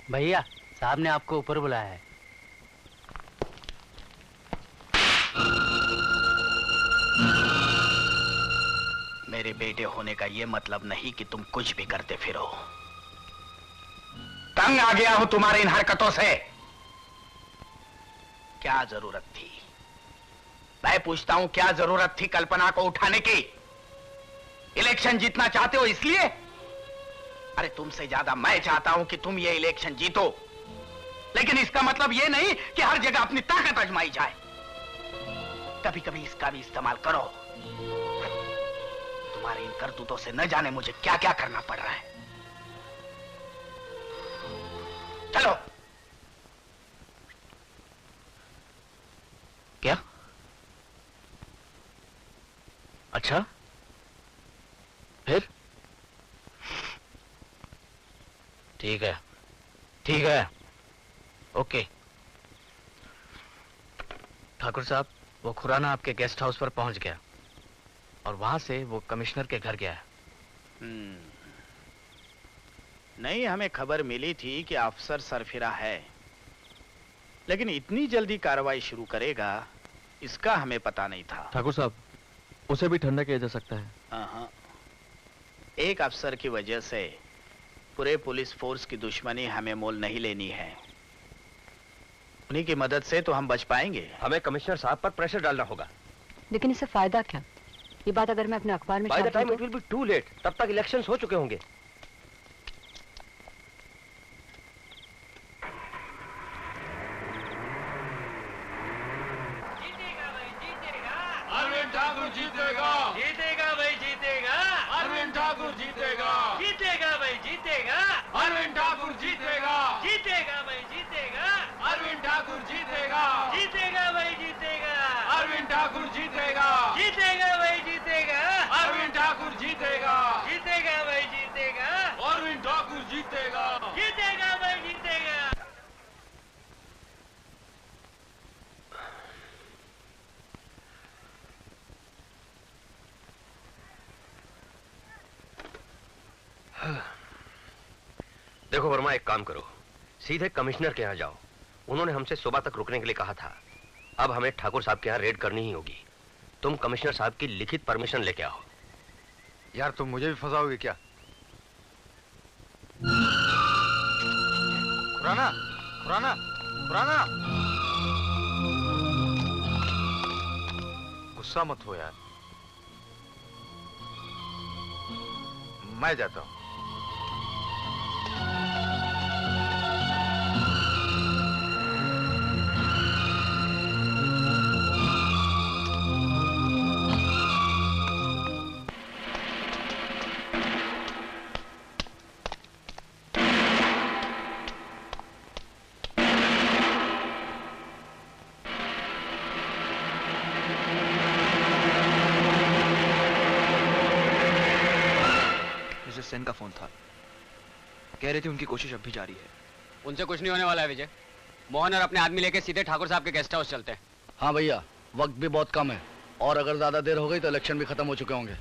भैया, साहब ने आपको ऊपर बुलाया है। मेरे बेटे होने का यह मतलब नहीं कि तुम कुछ भी करते फिरो। तंग आ गया हूं तुम्हारी इन हरकतों से। क्या जरूरत थी? मैं पूछता हूं, क्या जरूरत थी कल्पना को उठाने की? इलेक्शन जीतना चाहते हो इसलिए? अरे तुमसे ज्यादा मैं चाहता हूं कि तुम ये इलेक्शन जीतो, लेकिन इसका मतलब ये नहीं कि हर जगह अपनी ताकत आजमाई जाए। कभी कभी इसका भी इस्तेमाल करो। तुम्हारे इन करतूतों से न जाने मुझे क्या क्या करना पड़ रहा है। चलो। क्या? अच्छा, फिर? ठीक है, ठीक है, ओके। ठाकुर साहब, वो खुराना आपके गेस्ट हाउस पर पहुंच गया और वहां से वो कमिश्नर के घर गया है। नहीं, हमें खबर मिली थी कि अफसर सरफिरा है, लेकिन इतनी जल्दी कार्रवाई शुरू करेगा इसका हमें पता नहीं था। ठाकुर साहब, उसे भी ठंडा किया जा सकता है। हाँ, एक अफसर की वजह से पूरे पुलिस फोर्स की दुश्मनी हमें मोल नहीं लेनी है। उन्हीं की मदद से तो हम बच पाएंगे। हमें कमिश्नर साहब पर प्रेशर डालना होगा। लेकिन इससे फायदा क्या? ये बात अगर मैं अपने अखबार में बाय द छाप दूं टाइम तो? It will be too late. तब तक इलेक्शंस हो चुके होंगे। अरविंद ठाकुर जीतेगा, जीतेगा भाई जीतेगा, अरविंद ठाकुर जीतेगा, जीतेगा भाई जीतेगा, अरविंद ठाकुर जीतेगा, जीतेगा भाई जीतेगा, अरविंद ठाकुर जीतेगा, जीतेगा भाई जीतेगा, अरविंद ठाकुर जीतेगा, जीतेगा भाई जीतेगा, अरविंद ठाकुर जीतेगा, जीतेगा भाई जीतेगा, अरविंद ठाकुर जीतेगा, जीतेगा भाई जीतेगा। देखो वर्मा, एक काम करो, सीधे कमिश्नर के यहाँ जाओ। उन्होंने हमसे सुबह तक रुकने के लिए कहा था। अब हमें ठाकुर साहब के यहाँ रेड करनी ही होगी। तुम कमिश्नर साहब की लिखित परमिशन लेके आओ। यार तुम मुझे भी फंसाओगे क्या? खुराना, खुराना, खुराना, गुस्सा मत हो यार, मैं जाता हूं। सेन का फोन था, कह रहे थे उनकी कोशिश अब भी जारी है। उनसे कुछ नहीं होने वाला है विजय। मोहन और अपने आदमी लेके सीधे ठाकुर साहब के गेस्ट हाउस चलते हैं। हाँ भैया, वक्त भी बहुत कम है और अगर ज्यादा देर हो गई तो इलेक्शन भी खत्म हो चुके होंगे।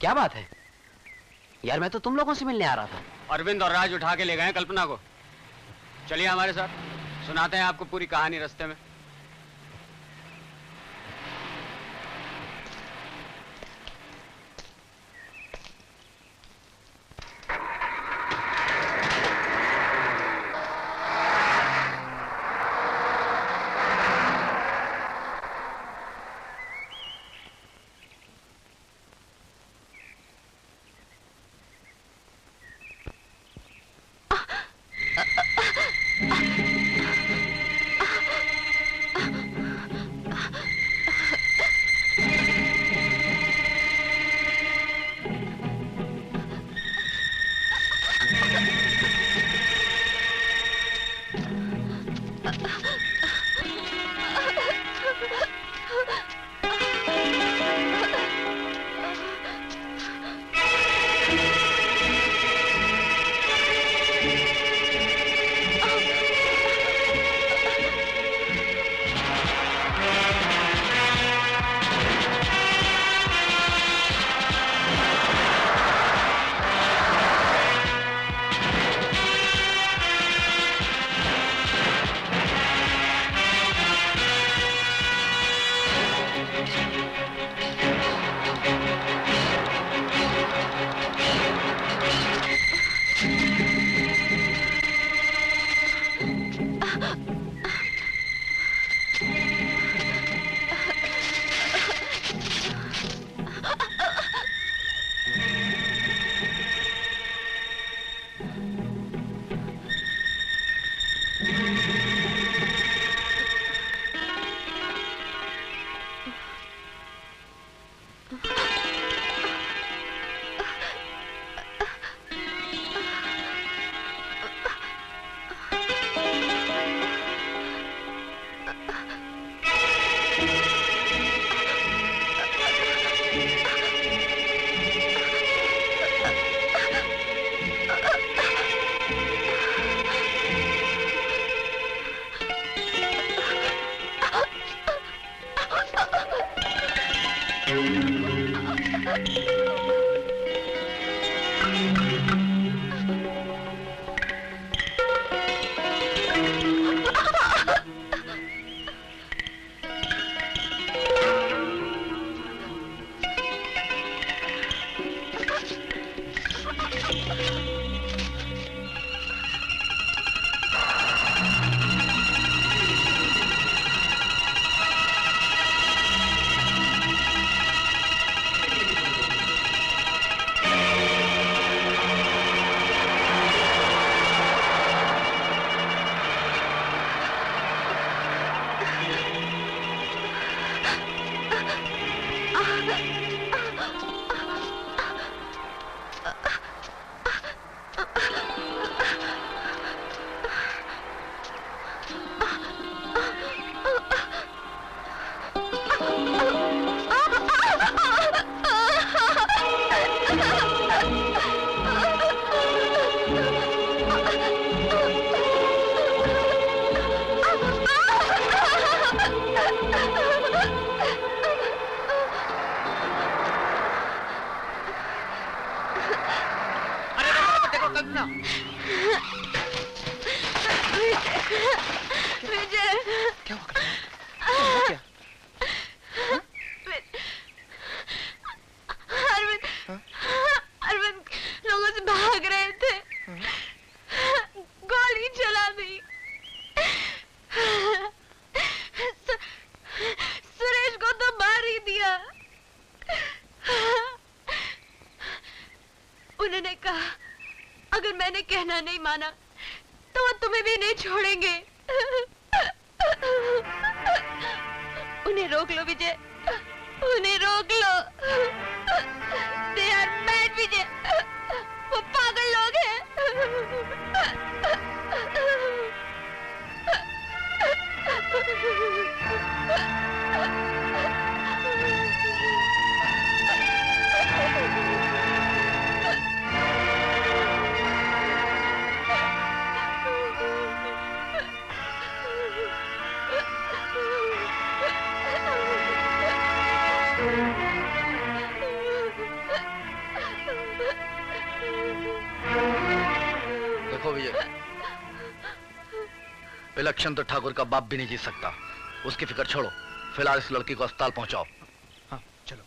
क्या बात है यार, मैं तो तुम लोगों से मिलने आ रहा था। अरविंद और राज उठा के ले गए हैं कल्पना को। चलिए हमारे साथ, सुनाते हैं आपको पूरी कहानी रास्ते में। लगना। विजय, क्या हुआ? क्या? अरविंद लोगों से भाग रहे थे, गोली चला दी। सुरेश को तो मार ही दिया। उन्होंने कहा अगर मैंने कहना नहीं माना तो वो तुम्हें भी नहीं छोड़ेंगे। उन्हें रोक लो विजय, उन्हें रोक लो। They are mad विजय, वो पागल लोग हैं। देखो विजय, इलेक्शन तो ठाकुर का बाप भी नहीं जीत सकता, उसकी फिक्र छोड़ो। फिलहाल इस लड़की को अस्पताल पहुंचाओ। हाँ चलो।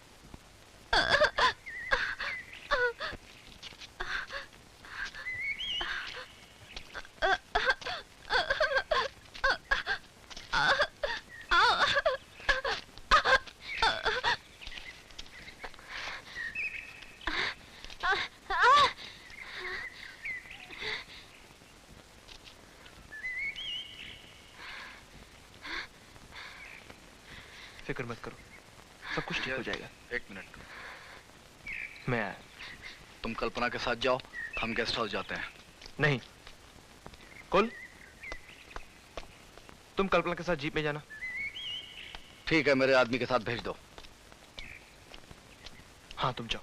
फिक्र मत करो, सब कुछ ठीक हो जाएगा। एक मिनट, मैं आया। तुम कल्पना के साथ जाओ, हम गेस्ट हाउस जाते हैं। नहीं कुल, तुम कल्पना के साथ जीप में जाना। ठीक है, मेरे आदमी के साथ भेज दो। हाँ तुम जाओ।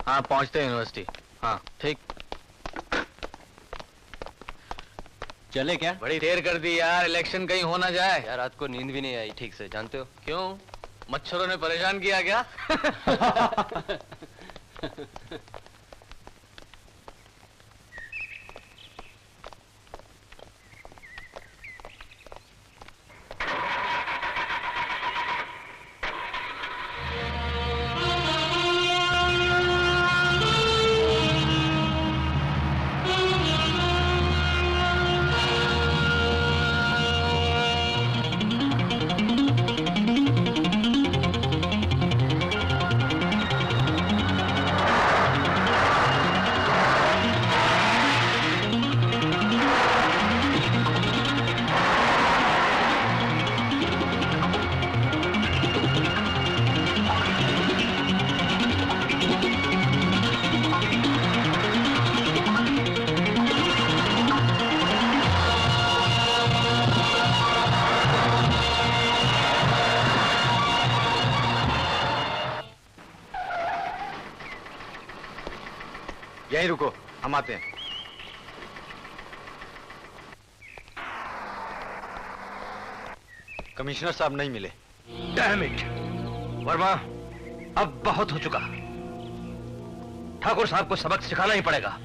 हाँ पहुंचते हैं यूनिवर्सिटी। हाँ ठीक। चले क्या? बड़ी देर कर दी यार, इलेक्शन कहीं हो ना जाए। यार रात को नींद भी नहीं आई ठीक से, जानते हो क्यों? मच्छरों ने परेशान किया क्या? यहीं रुको, हम आते हैं। कमिश्नर साहब नहीं मिले। Damn it! वर्मा, अब बहुत हो चुका। ठाकुर साहब को सबक सिखाना ही पड़ेगा।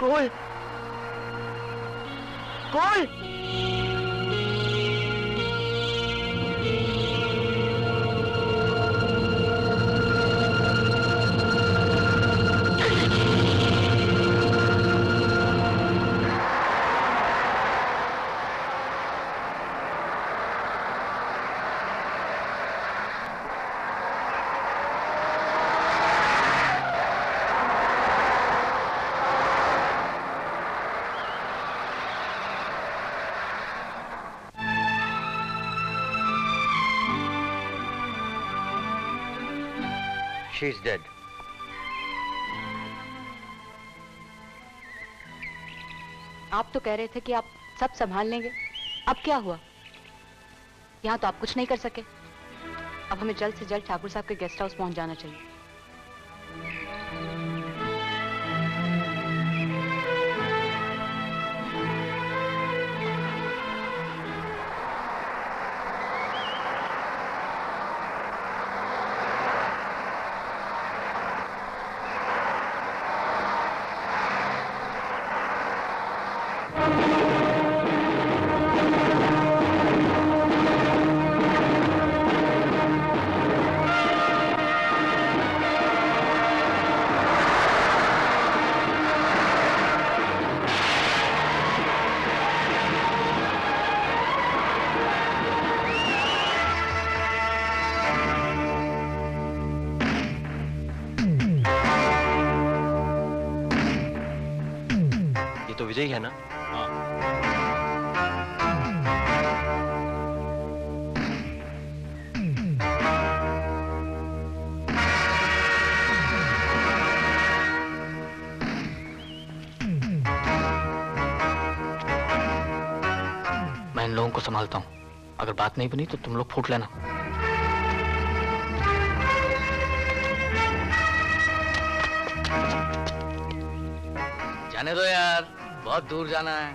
कोई कोई She is dead. आप तो कह रहे थे कि आप सब संभाल लेंगे। अब क्या हुआ? यहाँ तो आप कुछ नहीं कर सके। अब हमें जल्द से जल्द ठाकुर साहब के गेस्ट हाउस पहुंच जाना चाहिए। विजय है ना? मैं इन लोगों को संभालता हूँ। अगर बात नहीं बनी तो तुम लोग फूट लेना। जाने दो यार, बहुत दूर जाना है।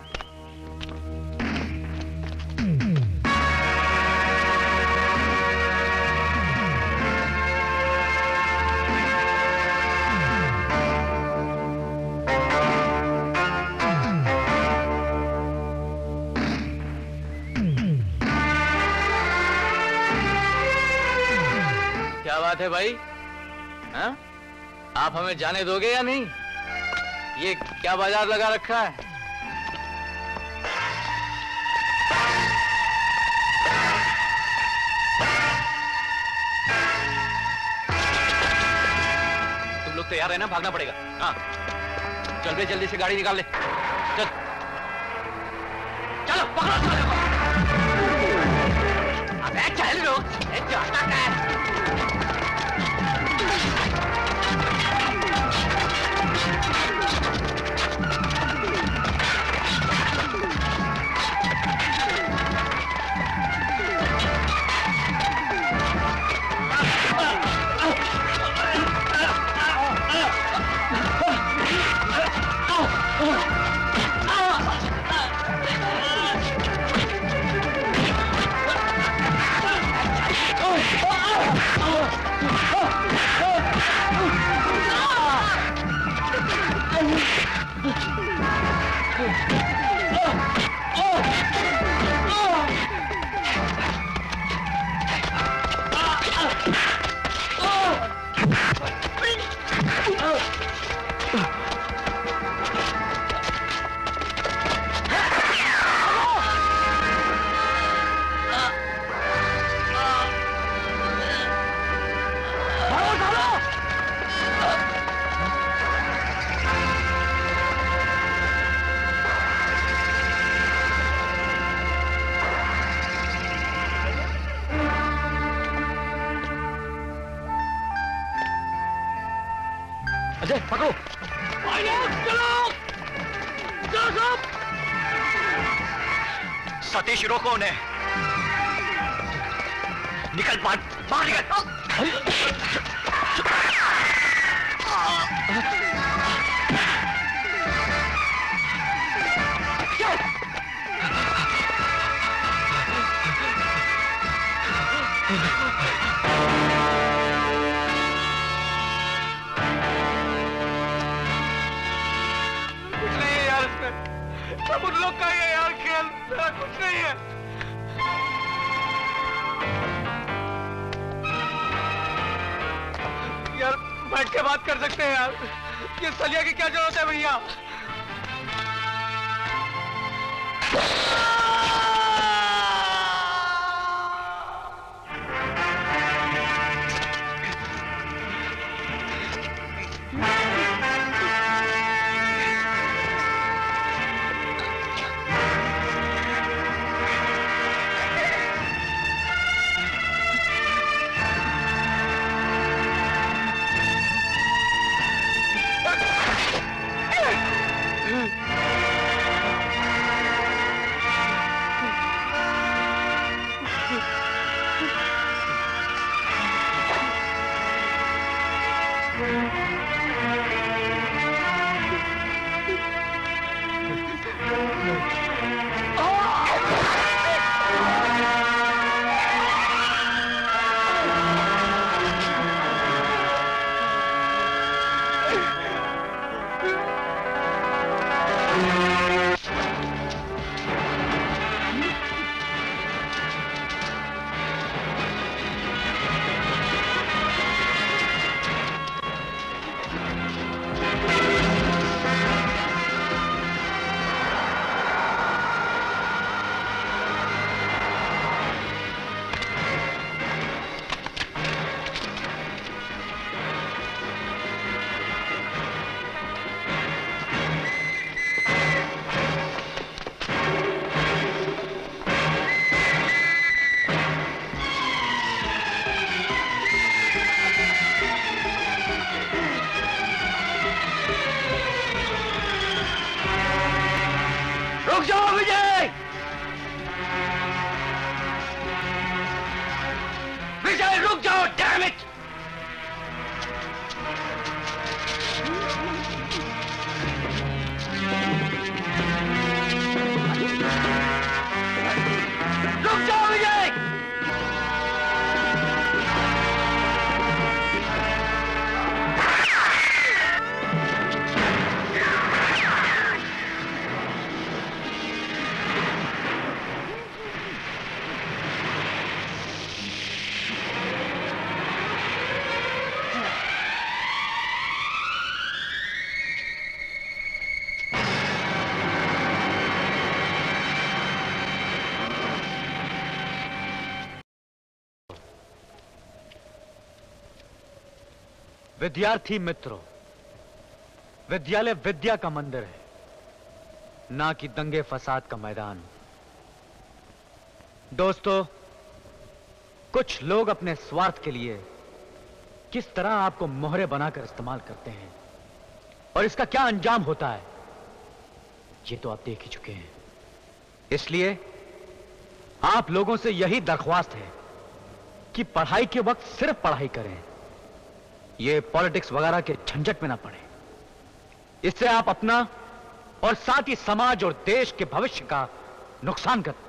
क्या बात है भाई? हाँ? आप हमें जाने दोगे या नहीं? ये क्या बाजार लगा रखा है? तुम लोग तैयार है ना? भागना पड़ेगा। हाँ, चल बे, जल्दी से गाड़ी निकाल ले। चल, चलो पकड़ो। अबे चल लो, जाता क्या है? अजय पकड़ो। सतीश रोको उन्हें। निकल बाहर निकल। कुछ सब उन लोग का ही है यार खेल, मेरा कुछ नहीं है। यार बैठ के बात कर सकते हैं यार, ये सलिया की क्या जरूरत है भैया? विद्यार्थी मित्रों, विद्यालय विद्या का मंदिर है, ना कि दंगे फसाद का मैदान। दोस्तों, कुछ लोग अपने स्वार्थ के लिए किस तरह आपको मोहरे बनाकर इस्तेमाल करते हैं और इसका क्या अंजाम होता है, ये तो आप देख ही चुके हैं। इसलिए आप लोगों से यही दरख्वास्त है कि पढ़ाई के वक्त सिर्फ पढ़ाई करें, ये पॉलिटिक्स वगैरह के झंझट में ना पड़े। इससे आप अपना और साथ ही समाज और देश के भविष्य का नुकसान करते हैं।